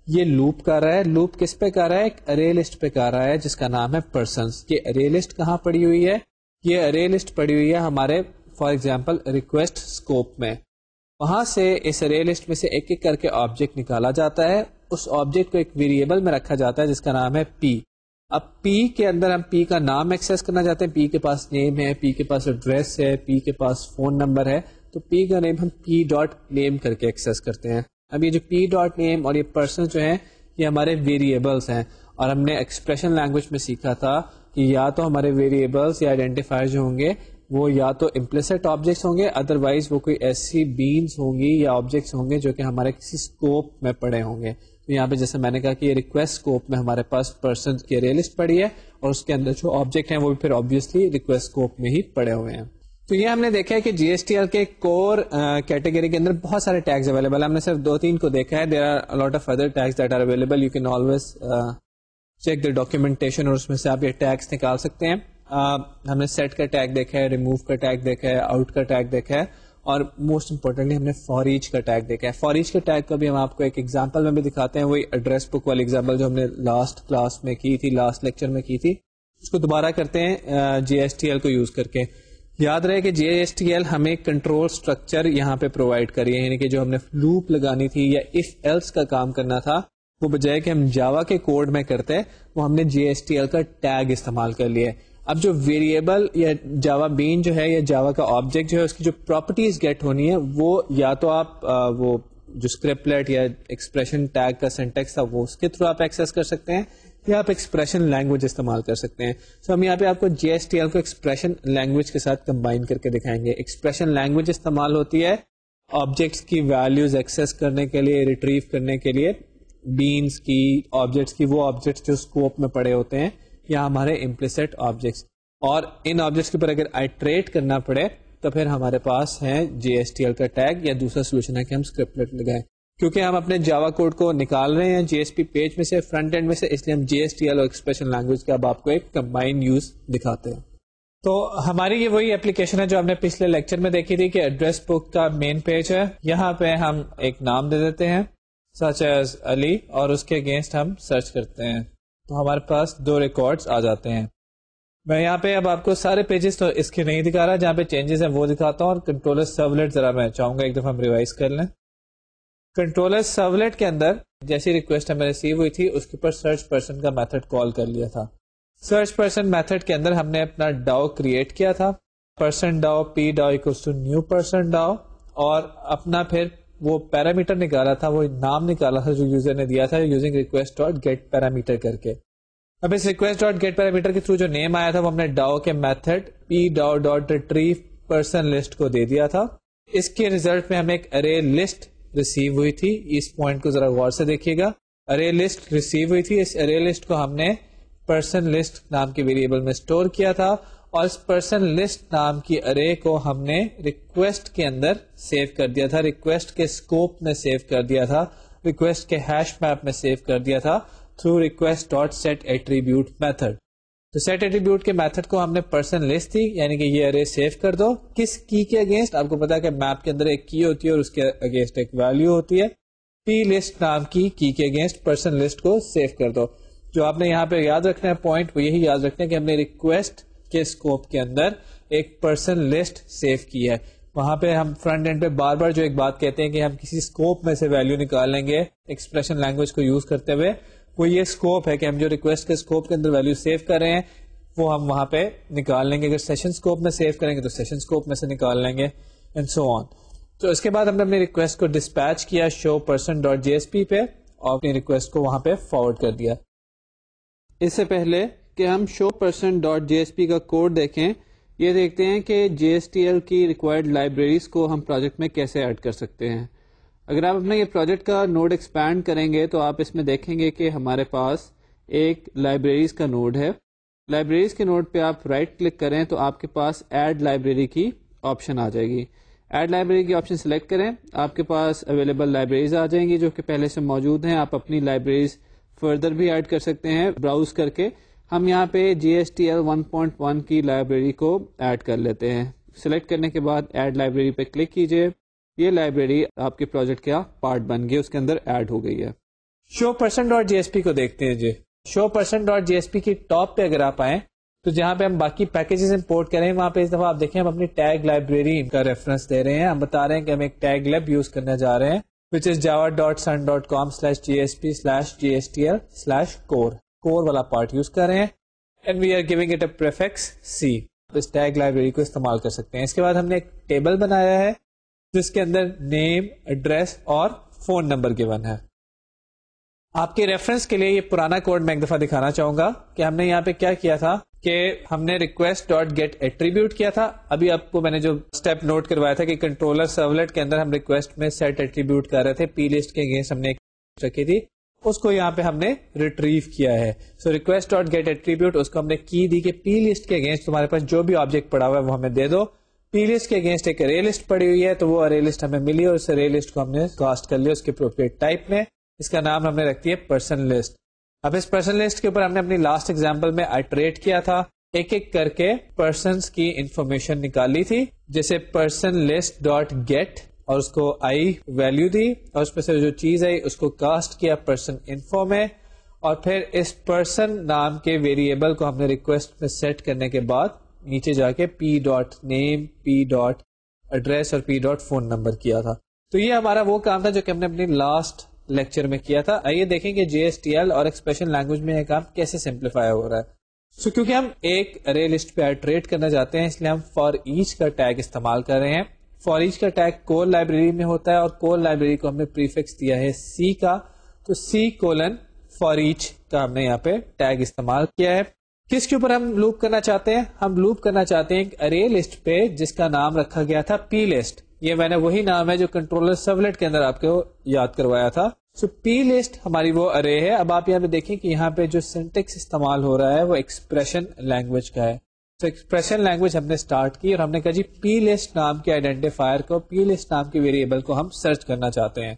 یہ لوپ کر رہا ہے. لوپ کس پہ کر رہا ہے, ایک ارے لسٹ پہ کر رہا ہے جس کا نام ہے پرسنس. یہ ارے لسٹ کہاں پڑی ہوئی ہے, یہ ارے لسٹ پڑی ہوئی ہے ہمارے فار ایگزامپل ریکویسٹ اسکوپ میں. وہاں سے اس ارے لسٹ میں سے ایک ایک کر کے آبجیکٹ نکالا جاتا ہے, اس آبجیکٹ کو ایک ویریبل میں رکھا جاتا ہے جس کا نام ہے p. اب پی کے اندر ہم پی کا نام ایکسیس کرنا چاہتے ہیں, پی کے پاس نیم ہے, پی کے پاس ایڈریس ہے, پی کے پاس فون نمبر ہے, تو پی کا نیم ہم پی ڈاٹ نیم کر کے ایکسیس کرتے ہیں. اب یہ جو پی ڈاٹ نیم اور یہ پرسن جو ہے یہ ہمارے ویریبلس ہیں, اور ہم نے ایکسپریشن لینگویج میں سیکھا تھا کہ یا تو ہمارے ویریبلس یا آئیڈینٹیفائر جو ہوں گے وہ یا تو امپلیسٹ آبجیکٹس ہوں گے, ادروائز وہ کوئی ایسی بینس ہوں گی یا آبجیکٹس ہوں گے جو کہ ہمارے کسی اسکوپ میں پڑے ہوں گے. تو یہاں پہ جیسے میں نے کہا کہ یہ ریکویسٹ اسکوپ میں ہمارے پاس پرسن کی ارے لسٹ پڑی ہے, اور اس کے اندر جو آبجیکٹ ہیں وہ بھی پھر آبویسلی ریکویسٹ اسکوپ میں ہی پڑے ہوئے ہیں. تو یہ ہم نے دیکھا ہے کہ جی ایس ٹی ایل کے کور کیٹیگری کے اندر بہت سارے ٹیگز اویلیبل ہیں. ہم نے صرف 2-3 کو دیکھا ہے. There are lot of other tags that are available. You can always check the documentation, اور اس میں سے آپ یہ ٹیگس نکال سکتے ہیں. ہم نے سیٹ کا ٹیگ دیکھا ہے, ریموو کا ٹیگ دیکھا ہے, آؤٹ کا ٹیگ دیکھا ہے, اور موسٹ امپورٹنٹلی ہم نے فار ایچ کا ٹیگ دیکھا ہے. فار ایچ کا ٹیگ کا بھی ہم آپ کو ایک ایگزامپل میں بھی دکھاتے ہیں, وہی ایڈریس بک والی ایگزامپل جو ہم نے لاسٹ کلاس میں کی تھی, لاسٹ لیکچر میں کی تھی, اس کو دوبارہ کرتے ہیں جی ایس ٹی ایل کو یوز کر کے. یاد رہے کہ جی ایس ٹی ایل ہمیں کنٹرول اسٹرکچر یہاں پہ پرووائڈ کری ہے, یعنی کہ جو ہم نے لوپ لگانی تھی یا اف ایلس کا کام کرنا تھا وہ بجائے کہ ہم جاوا کے کوڈ میں کرتے وہ ہم نے جی ایس ٹی ایل کا ٹیگ استعمال کر لیا. اب جو ویریبل یا جاوا بین جو ہے یا جاوا کا آبجیکٹ جو ہے اس کی جو پراپرٹیز گیٹ ہونی ہے وہ یا تو آپ وہ جو اسکرپٹلیٹ یا ایکسپریشن ٹیگ کا سینٹیکس تھا وہ اس کے تھرو آپ ایکسیس کر سکتے ہیں, یا آپ ایکسپریشن لینگویج استعمال کر سکتے ہیں. سو ہم یہاں پہ آپ کو جی ایس ٹی ایل کو ایکسپریشن لینگویج کے ساتھ کمبائن کر کے دکھائیں گے. ایکسپریشن لینگویج استعمال ہوتی ہے آبجیکٹس کی ویلیوز ایکسیس کرنے کے لیے, ریٹریو کرنے کے لیے, بینس کی, آبجیکٹس کی, وہ آبجیکٹس جو اسکوپ میں پڑے ہوتے ہیں یا ہمارے امپلیسٹ آبجیکٹس, اور ان آبجیکٹس کے اوپر اگر آئٹریٹ کرنا پڑے تو پھر ہمارے پاس ہے جی ایس ٹی ایل کا ٹیگ, یا دوسرا سولوشن ہے کہ ہم اسکرپٹلیٹ لگائیں. کیونکہ ہم اپنے جاوا کوڈ کو نکال رہے ہیں جی ایس پی پیج میں سے, فرنٹ اینڈ میں سے, اس لیے ہم جی ایس ٹی ایل اور ایکسپریشن لینگویج کا اب آپ کو ایک کمبائن یوز دکھاتے ہیں. تو ہماری یہ وہی اپلیکیشن ہے جو ہم نے پچھلے لیکچر میں دیکھی تھی کہ ایڈریس بک کا مین پیج ہے. یہاں پہ ہم ایک نام دے دیتے ہیں سچ ایز علی, اور اس کے اگینسٹ ہم سرچ کرتے ہیں تو ہمارے پاس 2 ریکارڈز آ جاتے ہیں. میں یہاں پہ اب آپ کو سارے پیجز تو اس کے نہیں دکھا رہا, جہاں پہ چینجز ہیں وہ دکھاتا ہوں, اور کنٹرولر سرولیٹ ذرا میں چاہوں گا ایک دفعہ ہم ریوائز کر لیں. کنٹرولر سرولیٹ کے اندر جیسی ریکویسٹ ہمیں ریسیو ہوئی تھی اس کے اوپر سرچ پرسن کا میتھڈ کال کر لیا تھا. سرچ پرسن میتھڈ کے اندر ہم نے اپنا ڈاؤ کریٹ کیا تھا, person DAO P DAO equals to new person DAO, اور اپنا پھر وہ پیرامیٹر نکالا تھا, وہ نام نکالا تھا جو یوزر نے دیا تھا using request dot get parameter کر کے. اب اس ریکویسٹ ڈاٹ گیٹ پیرامیٹر کے تھرو جو نیم آیا تھا وہ ہم نے ڈاؤ کے method P DAO dot retrieve person list کو دے دیا تھا. اس کے ریزلٹ میں ہمیں ایک ارے لسٹ ریسیو ہوئی تھی. اس پوائنٹ کو ذرا غور سے دیکھیے گا, ارے لسٹ ریسیو ہوئی تھی. اس ارے لسٹ کو ہم نے پرسن لسٹ نام کے ویریبل میں اسٹور کیا تھا, اور اس پرسن لسٹ نام کی ارے کو ہم نے ریکویسٹ کے اندر سیو کر دیا تھا, ریکویسٹ کے اسکوپ میں سیو کر دیا تھا, ریکویسٹ کے ہیش میپ میں سیو کر دیا تھا through request dot set attribute method. تو سیٹ ایٹریبیوٹ کے میتھڈ کو ہم نے پرسن لسٹ تھی, یعنی کہ یہ ارے سیو کر دو کس کی کے اگینسٹ. آپ کو پتا ہے کہ میپ کے اندر ایک کی ہوتی ہے اور اس کے اگینسٹ ایک ویلیو ہوتی ہے. پی لسٹ نام کی کے اگینسٹ پرسن لسٹ کو سیو کر دو. جو آپ نے یہاں پہ یاد رکھنا ہے پوائنٹ وہ یہی یاد رکھنا ہے کہ ہم نے ریکویسٹ کے اسکوپ کے اندر ایک پرسن لسٹ سیو کی ہے. وہاں پہ ہم فرنٹ اینڈ پہ بار بار جو ایک بات کہتے ہیں کہ ہم کسی اسکوپ میں سے ویلیو نکال لیں گے ایکسپریشن لینگویج کو یوز کرتے ہوئے, وہ یہ اسکوپ ہے کہ ہم جو ریکویسٹ کے اسکوپ کے اندر ویلیو سیو کر رہے ہیں وہ ہم وہاں پہ نکال لیں گے. اگر سیشن اسکوپ میں سیو کریں گے تو سیشن اسکوپ میں سے نکال لیں گے, اینڈ سو آن. تو اس کے بعد ہم نے اپنی ریکویسٹ کو ڈسپیچ کیا شو پرسن ڈاٹ جی ایس پی پہ, اور اپنی ریکویسٹ کو وہاں پہ فارورڈ کر دیا. اس سے پہلے کہ ہم شو پرسن ڈاٹ جی ایس پی کا کوڈ دیکھیں, یہ دیکھتے ہیں کہ جی ایس ٹی ایل کی ریکوائرڈ لائبریریز کو ہم پروجیکٹ میں کیسے ایڈ کر سکتے ہیں. اگر آپ اپنا یہ پروجیکٹ کا نوڈ ایکسپینڈ کریں گے تو آپ اس میں دیکھیں گے کہ ہمارے پاس ایک لائبریریز کا نوڈ ہے. لائبریریز کے نوڈ پہ آپ رائٹ کلک کریں تو آپ کے پاس ایڈ لائبریری کی آپشن آ جائے گی. ایڈ لائبریری کی آپشن سلیکٹ کریں, آپ کے پاس اویلیبل لائبریریز آ جائیں گی جو کہ پہلے سے موجود ہیں. آپ اپنی لائبریریز فردر بھی ایڈ کر سکتے ہیں براؤز کر کے. ہم یہاں پہ جی ایس ٹی ایل 1.1 کی لائبریری کو ایڈ کر لیتے ہیں. سلیکٹ کرنے کے بعد ایڈ لائبریری پہ کلک کیجئے. یہ لائبریری آپ کے پروجیکٹ کا پارٹ بن گئی, اس کے اندر ایڈ ہو گئی ہے. شو پرسن ڈاٹ جی ایس پی کو دیکھتے ہیں. جی شو پرسن ڈاٹ جی ایس پی کی ٹاپ پہ اگر آپ آئیں تو جہاں پہ ہم باقی پیکیجز امپورٹ کریں وہاں پہ اس دفعہ آپ دیکھیں ہم اپنی ٹیگ لائبریری کا ریفرنس دے رہے ہیں. ہم بتا رہے ہیں کہ ہم ایک ٹیگ لیب یوز کرنے جا رہے ہیں which is java.sun.com/gsp/gstl/core. کور والا پارٹ یوز کر رہے ہیں and we are giving it a prefix C. اس ٹیگ لائبریری کو استعمال کر سکتے ہیں. اس کے بعد ہم نے ایک ٹیبل بنایا ہے جس کے اندر نیم, ایڈریس اور فون نمبر گیون ہے. آپ کے ریفرنس کے لیے یہ پرانا کوڈ میں ایک دفعہ دکھانا چاہوں گا کہ ہم نے یہاں پہ کیا کیا تھا کہ ہم نے ریکویسٹ ڈاٹ گیٹ ایٹریبیوٹ کیا تھا. ابھی آپ کو میں نے جو اسٹیپ نوٹ کروایا تھا کہ کنٹرولر سرولیٹ کے اندر ہم ریکویسٹ میں سیٹ ایٹریبیوٹ کر رہے تھے, پی لسٹ کے اگینسٹ ہم نے رکھی تھی, اس کو یہاں پہ ہم نے ریٹریو کیا ہے. سو ریکویسٹ ڈاٹ گیٹ ایٹریبیوٹ, اس کو ہم نے کی دی کہ پی لسٹ کے اگینسٹ تمہارے پاس جو بھی آبجیکٹ پڑا ہوا ہے وہ ہمیں دے دو. پی لسٹ کے اگینسٹ ایک ارے لسٹ پڑی ہوئی ہے تو وہ ارے لسٹ ہمیں ملی اور اس ارے لسٹ کو ہم نے کاسٹ کر لیا اس کے اپروپریٹ ٹائپ میں. اس کا نام ہم نے رکھ دیا پرسن لسٹ. اب اس پرسن لسٹ کے اوپر ہم نے اپنی لاسٹ ایگزامپل میں آئٹریٹ کیا تھا, ایک ایک کر کے پرسنس کی انفارمیشن نکالی تھی, جیسے پرسن لسٹ ڈاٹ گیٹ اور اس کو آئی ویلو دی اور اس میں سے جو چیز آئی اس کو کاسٹ کیا پرسن انفو میں, اور پھر اس پرسن نام کے ویریبل کو ہم نے ریکویسٹ میں سیٹ کرنے کے بعد نیچے جا کے پی ڈاٹ نیم, پی ڈاٹ ایڈریس اور پی ڈاٹ فون نمبر کیا تھا. تو یہ ہمارا وہ کام تھا جو کہ ہم نے اپنی لاسٹ لیکچر میں کیا تھا. آئیے دیکھیں کہ جے ایس ٹی ایل اور ایکسپریشن لینگویج میں یہ کام کیسے سمپلیفائی ہو رہا ہے. سو کیونکہ ہم ایک ارے لسٹ پہ ایٹریٹ کرنا چاہتے ہیں اس لیے ہم فار ایچ کا ٹیگ استعمال کر رہے ہیں. فار ایچ کا ٹیگ کور لائبریری میں ہوتا ہے اور کور لائبریری کو ہم نے پریفکس دیا ہے سی کا, تو سی کولن فار ایچ کا ہم نے یہاں پہ ٹیگ استعمال کیا ہے. کس کے اوپر ہم لوپ کرنا چاہتے ہیں؟ ہم لوپ کرنا چاہتے ہیں ایک ارے لسٹ پہ جس کا نام رکھا گیا تھا پی لسٹ. یہ میں نے وہی نام ہے جو کنٹرولر سرولیٹ کے اندر آپ کو یاد کروایا تھا. سو پی لسٹ ہماری وہ ارے ہے. اب آپ یہاں پہ دیکھیں کہ یہاں پہ جو سینٹیکس استعمال ہو رہا ہے وہ ایکسپریشن لینگویج کا ہے. تو ایکسپریشن لینگویج ہم نے اسٹارٹ کی اور ہم نے کہا جی پی لسٹ نام کے آئیڈینٹیفائر کو, پی لسٹ نام کے ویریبل کو ہم سرچ کرنا چاہتے ہیں.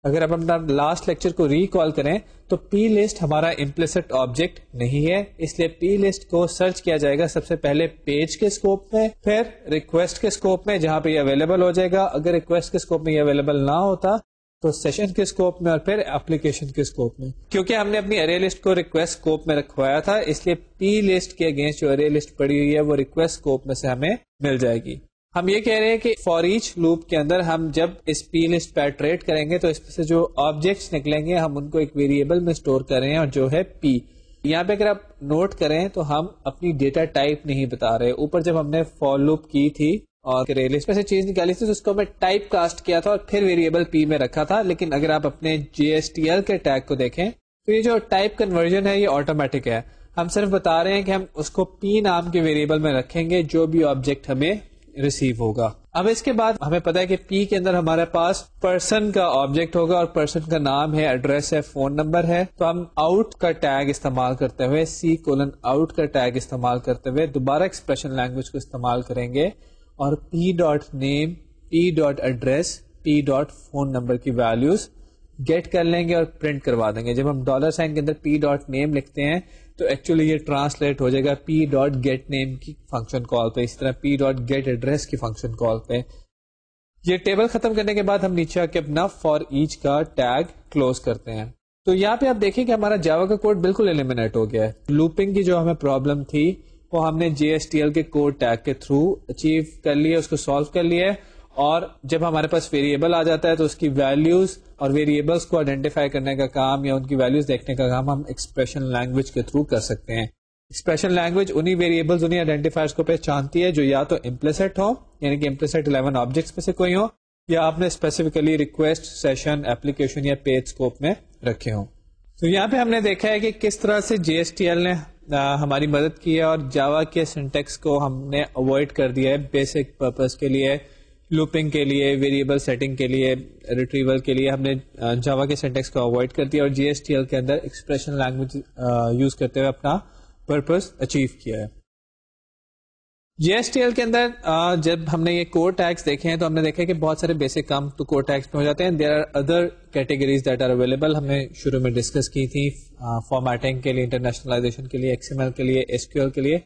اگر آپ اپنا لاسٹ لیکچر کو ریکال کریں تو پی لسٹ ہمارا امپلیسٹ آبجیکٹ نہیں ہے, اس لیے پی لسٹ کو سرچ کیا جائے گا سب سے پہلے پیج کے اسکوپ میں, پھر ریکویسٹ کے اسکوپ میں جہاں پہ یہ اویلیبل ہو جائے گا. اگر ریکویسٹ کے اسکوپ میں یہ اویلیبل نہ ہوتا تو سیشن کے اسکوپ میں اور پھر اپلیکیشن کے اسکوپ میں. کیونکہ ہم نے اپنی ارے لسٹ کو ریکویسٹ اسکوپ میں رکھوایا تھا اس لیے پی لسٹ کے اگینسٹ جو ارے لسٹ پڑی ہوئی ہے وہ ریکویسٹ اسکوپ میں سے ہمیں مل جائے گی. ہم یہ کہہ رہے ہیں کہ فار ایچ لوپ کے اندر ہم جب اس پی لسٹ پہ ایٹریٹ کریں گے تو اس میں سے جو آبجیکٹس نکلیں گے ہم ان کو ایک ویریبل میں اسٹور کر رہے ہیں اور جو ہے پی. یہاں پہ اگر آپ نوٹ کریں تو ہم اپنی ڈیٹا ٹائپ نہیں بتا رہے. اوپر جب ہم نے فار لوپ کی تھی اور لسٹ میں سے چیز نکالی تھی تو اس کو ہمیں ٹائپ کاسٹ کیا تھا اور پھر ویریبل پی میں رکھا تھا. لیکن اگر آپ اپنے جی ایس ٹی ایل کے ٹیگ کو دیکھیں تو یہ جو ٹائپ کنورژن ہے یہ آٹومیٹک ہے. ہم صرف بتا رہے ہیں کہ ہم اس کو پی نام کے ویریبل میں رکھیں گے جو بھی آبجیکٹ ہمیں ریسیو ہوگا. اب اس کے بعد ہمیں پتا ہے کہ پی کے اندر ہمارے پاس پرسن کا آبجیکٹ ہوگا اور پرسن کا نام ہے, ایڈریس ہے, فون نمبر ہے. تو ہم آؤٹ کا ٹیگ استعمال کرتے ہوئے سی کولن آؤٹ کا ٹیگ استعمال کرتے ہوئے دوبارہ ایکسپریشن لینگویج کو استعمال کریں گے اور پی ڈاٹ نیم, پی ڈاٹ ایڈریس, پی ڈاٹ فون نمبر کی ویلیوز گیٹ کر لیں گے اور پرنٹ کروا دیں گے. جب ہم ڈالر سائن کے اندر پی ڈاٹ نیم لکھتے ہیں تو ایکچولی یہ ٹرانسلیٹ ہو جائے گا پی ڈاٹ گیٹ نیم کی فنکشن کال پہ, اس طرح پی ڈاٹ گیٹ ایڈریس کی فنکشن کال پہ. یہ ٹیبل ختم کرنے کے بعد ہم نیچے آ کے اپنا فار ایچ کا ٹیگ کلوز کرتے ہیں. تو یہاں پہ آپ دیکھیں کہ ہمارا جاوا کا کوڈ بالکل ایلیمینیٹ ہو گیا ہے. لوپنگ کی جو ہمیں پرابلم تھی وہ ہم نے جے ایس ٹی ایل کے کوڈ ٹیگ کے تھرو اچیو کر لیا, اس کو سالو کر لیا. اور جب ہمارے پاس ویریبل آ جاتا ہے تو اس کی ویلیوز اور ویریبلس کو آئیڈینٹیفائی کرنے کا کام یا ان کی ویلیوز دیکھنے کا کام ہم ایکسپریشن لینگویج کے تھرو کر سکتے ہیں. ایکسپریشن لینگویج انہی ویریبلز, انہی آئیڈینٹیفائرز کو پہچانتی ہے جو یا تو امپلیسٹ ہو یعنی کہ امپلیسٹ 11 آبجیکٹس میں سے کوئی ہو, یا آپ نے اسپیسیفکلی ریکویسٹ, سیشن, ایپلیکیشن یا پیج اسکوپ میں رکھے ہوں. تو یہاں پہ ہم نے دیکھا ہے کہ کس طرح سے جے ایس ٹی ایل نے ہماری مدد کی ہے اور جاوا کے سنٹیکس کو ہم نے اوائڈ کر دیا ہے بیسک پرپز کے لیے, لوپنگ کے لیے, ویریبل سیٹنگ کے لیے, ریٹریول کے لیے. ہم نے جاوا کے سنٹیکس کو اوائڈ کر دیا اور جی ایس ٹی ایل کے اندر ایکسپریشن لینگویج یوز کرتے ہوئے اپنا پرپز اچیو کیا ہے. جی ایس ٹی ایل کے اندر جب ہم نے یہ کوڈ ٹیگس دیکھے ہیں تو ہم نے دیکھا کہ بہت سارے بیسک کام تو کوڈ ٹیگس میں ہو جاتے ہیں. There are other categories that are available. ہم نے شروع میں ڈسکس کی تھی فارمیٹنگ کے لیے, انٹرنیشنلائزیشن کے لیے, ایکس ایم ایل کے لیے, ایس کیو ایل کے لیے.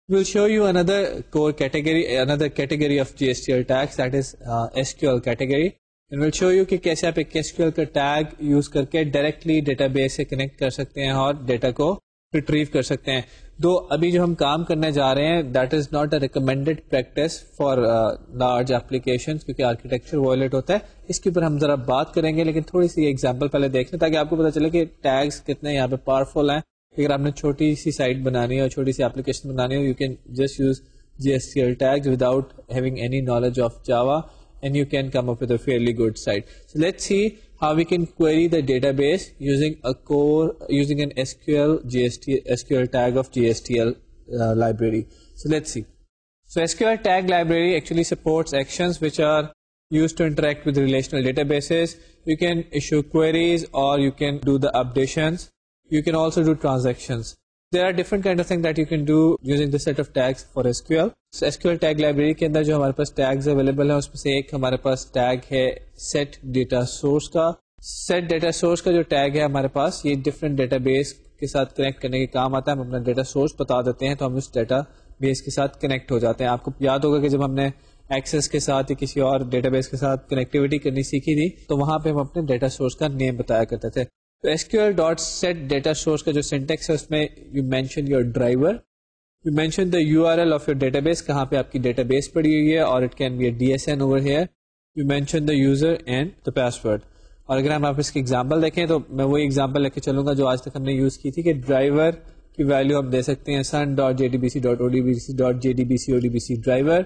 We'll show you another core category, another category of GSTL tags, that is SQL category. And we'll show you کہ کیسے آپ ایک SQL کا ٹیگ یوز کر کے ڈائریکٹلی ڈیٹا بیس سے کنیکٹ کر سکتے ہیں اور ڈیٹا کو ریٹریو کر سکتے ہیں. دو ابھی جو ہم کام کرنے جا رہے ہیں that is not a recommended practice for large application کیونکہ آرکیٹیکچر وائلیٹ ہوتا ہے. اس کے اوپر ہم ذرا بات کریں گے لیکن تھوڑی سی ایگزامپل پہلے دیکھ لیں تاکہ آپ کو پتا چلے کہ ٹیگس کتنے یہاں پہ پاورفل ہیں اگر آپ نے چھوٹی سی سائٹ بنانی ہے اور چھوٹی سی اپلیکیشن بنانی ہے, you can just use GSTL tags without having any knowledge of Java, and you can come up with a fairly good site. So let's see how we can query the database using an SQL tag of GSTL library. So let's see. So SQL tag library actually supports actions which are used to interact with relational databases. You can issue queries or you can do the updations. You can also do transactions. There are different kind of things that you can do using the set of tags for SQL. So SQL tag library کے اندر جو ہمارے پاس tags available ہیں اس میں سے ایک ہمارے پاس tag ہے set data source کا. set data source کا جو tag ہے ہمارے پاس یہ different database کے ساتھ کنیکٹ کرنے کے کام آتا ہے. ہم اپنا ڈیٹا سورس بتا دیتے ہیں تو ہم اس ڈیٹا بیس کے ساتھ کنیکٹ ہو جاتے ہیں. آپ کو یاد ہوگا کہ جب ہم نے ایکسس کے ساتھ یا کسی اور ڈیٹا بیس کے ساتھ کنیکٹیوٹی کرنی سیکھی تھی تو وہاں پہ ہم اپنے ڈیٹا سورس کا نیم بتایا کرتے تھے. تو SQL.set ڈیٹا سورس کا جو سینٹیکس ہے اس میں you mention your driver, you mention the URL of your data base, کہاں پہ آپ کی ڈیٹا بیس پڑی ہوئی ہے, اور it can be a DSN over here. You mention the user and the password. اور اگر ہم آپ اس کی ایگزامپل دیکھیں تو میں وہی ایگزامپل لے کے چلوں گا جو آج تک ہم نے یوز کی تھی کہ ڈرائیور کی ویلیو ہم دے سکتے ہیں sun.jdbc.odbc.jdbc ڈرائیور.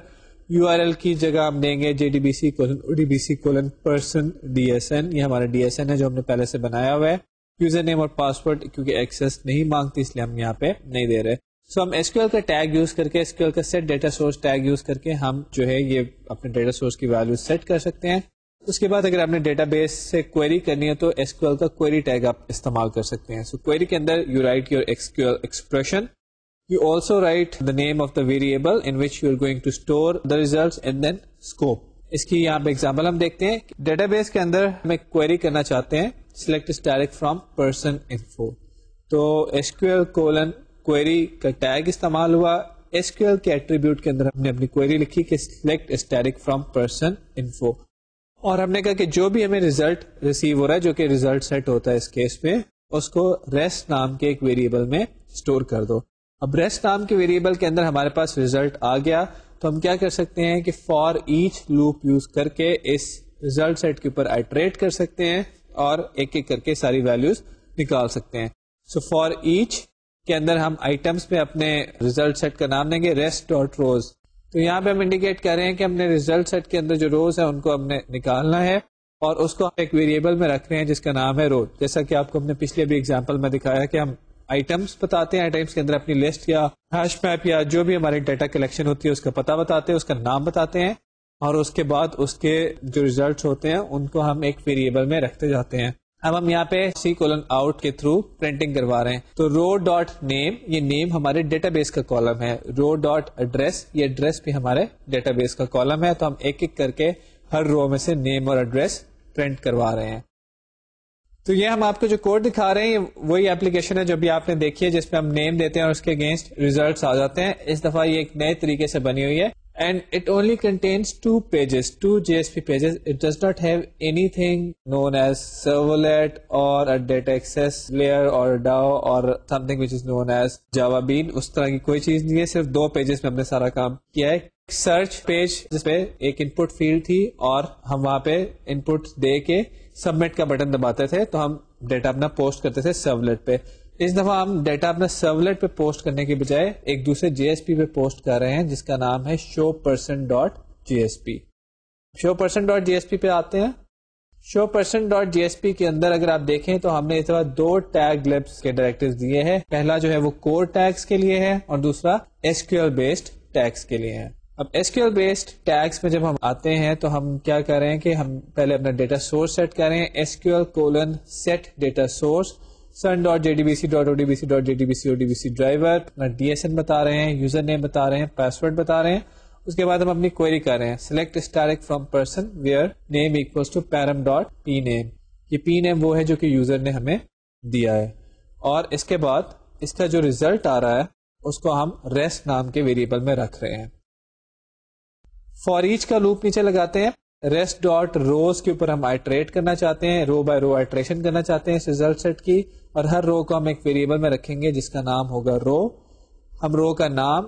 URL کی جگہ ہم دیں گے jdbc:odbc:person_dsn. یہ ہمارا DSN ہے جو ہم نے پہلے سے بنایا ہوا ہے. یوزر نیم اور پاسورڈ کیونکہ ایکسس نہیں مانگتی اس لیے ہم یہاں پہ نہیں دے رہے. سو ہم SQL کا ٹیگ یوز کر کے, SQL کا set data source tag use کر کے ہم جو ہے یہ اپنے ڈیٹا سورس کی ویلیو سیٹ کر سکتے ہیں. اس کے بعد اگر آپ نے ڈیٹا بیس سے کوئری کرنی ہے تو SQL کا کوئری ٹیگ آپ استعمال کر سکتے ہیں. سو کوئری کے اندر you write your SQL expression. You also write the name of the variable in which you are going to store the results and then scope. اس کی یہاں پہ ایگزامپل ہم دیکھتے ہیں. ڈیٹا بیس کے اندر ہم ایک کوئری کرنا چاہتے ہیں select static from person info. تو SQL:query کا ٹیگ استعمال ہوا. SQL کے ایٹریبیوٹ کے اندر ہم نے اپنی کوئری لکھی کہ select static from person info, اور ہم نے کہا کہ جو بھی ہمیں ریزلٹ ریسیو ہو رہا ہے جو کہ ریزلٹ سیٹ ہوتا ہے اس کیس میں, اس کو ریسٹ نام کے ایک ویریبل میں اسٹور کر دو. اب ریسٹ نام کے ویریبل کے اندر ہمارے پاس ریزلٹ آ گیا تو ہم کیا کر سکتے ہیں کہ فار ایچ لوپ یوز کر کے اس ریزلٹ سیٹ کے اوپر آئٹریٹ کر سکتے ہیں اور ایک ایک کر کے ساری ویلیوز نکال سکتے ہیں. سو فار ایچ کے اندر ہم آئٹمس میں اپنے ریزلٹ سیٹ کا نام دیں گے rest.rows. تو یہاں پہ ہم انڈیکیٹ کر رہے ہیں کہ ہم نے ریزلٹ سیٹ کے اندر جو روز ہے ان کو ہم نے نکالنا ہے اور اس کو ایک ویریبل میں رکھ رہے ہیں جس کا نام ہے رو. جیسا کہ آپ کو ہم نے پچھلے بھی ایگزامپل میں دکھایا کہ ہم آئٹمس بتاتے ہیں, آئٹمس کے اندر اپنی لسٹ یا ہیش میپ یا جو بھی ہماری ڈیٹا کلیکشن ہوتی ہے اس کا پتہ بتاتے ہیں, اس کا نام بتاتے ہیں, اور اس کے بعد اس کے جو ریزلٹس ہوتے ہیں ان کو ہم ایک ویریبل میں رکھتے جاتے ہیں. اب ہم یہاں پہ C:\out کے تھرو پرنٹنگ کروا رہے ہیں. تو row.name یہ نیم ہمارے ڈیٹا بیس کا کالم ہے. row.address یہ ایڈریس بھی ہمارے ڈیٹا بیس کا کالم ہے. تو ہم ایک ایک کر کے ہر رو میں سے نیم اور ایڈریس پرنٹ کروا رہے ہیں. تو یہ ہم آپ کو جو کوڈ دکھا رہے ہیں وہی اپلیکیشن ہے جو بھی آپ نے دیکھی ہے جس پہ ہم نیم دیتے ہیں اور اس کے اگینسٹ ریزلٹس آ جاتے ہیں. اس دفعہ یہ ایک نئے طریقے سے بنی ہوئی ہے. And it only contains two JSP pages. It does not have anything known as servlet or a data access layer or DAO or something which is known as Java Bean. اس طرح کی کوئی چیز نہیں ہے, صرف 2 پیجز میں ہم نے سارا کام کیا ہے. سرچ پیج جس پہ ایک انپٹ فیلڈ تھی اور ہم وہاں پہ انپٹ دے کے سبمٹ کا بٹن دباتے تھے تو ہم ڈیٹا اپنا پوسٹ کرتے تھے سرولیٹ پہ. اس دفعہ ہم ڈیٹا اپنا سرولیٹ پہ پوسٹ کرنے کے بجائے ایک دوسرے JSP پہ پوسٹ کر رہے ہیں جس کا نام ہے showperson.jsp. showperson.jsp پہ آتے ہیں. showperson.jsp کے اندر اگر آپ دیکھیں تو ہم نے اس دفعہ 2 ٹیگ libs کے ڈائریکٹیوز دیے ہیں. پہلا جو ہے وہ کور ٹیگس کے لیے ہے اور دوسرا SQL بیسڈ ٹیگس کے لیے ہے. اب SQL بیسڈ ٹیگس میں جب ہم آتے ہیں تو ہم کیا کر رہے ہیں کہ ہم پہلے اپنا ڈیٹا سورس سیٹ کر رہے ہیں. SQL:set data source sun.jdbc.odbc.jdbc driver, اپنا DSN بتا رہے ہیں, یوزر نیم بتا رہے ہیں, پاسورڈ بتا رہے ہیں. اس کے بعد ہم اپنی کوئری کر رہے ہیں select static from person where name equals to param.pname. یہ pname وہ ہے جو کہ یوزر نے ہمیں دیا ہے, اور اس کے بعد اس کا جو ریزلٹ آ رہا ہے اس کو ہم rest نام کے ویریبل میں رکھ رہے ہیں. for each کا لوپ نیچے لگاتے ہیں. rest.rows کے اوپر ہم آئٹریٹ کرنا چاہتے ہیں, رو بائی رو آئٹریشن کرنا چاہتے ہیں اس ریزلٹ سیٹ کی, اور ہر رو کو ہم ایک ویریبل میں رکھیں گے جس کا نام ہوگا رو. ہم رو کا نام,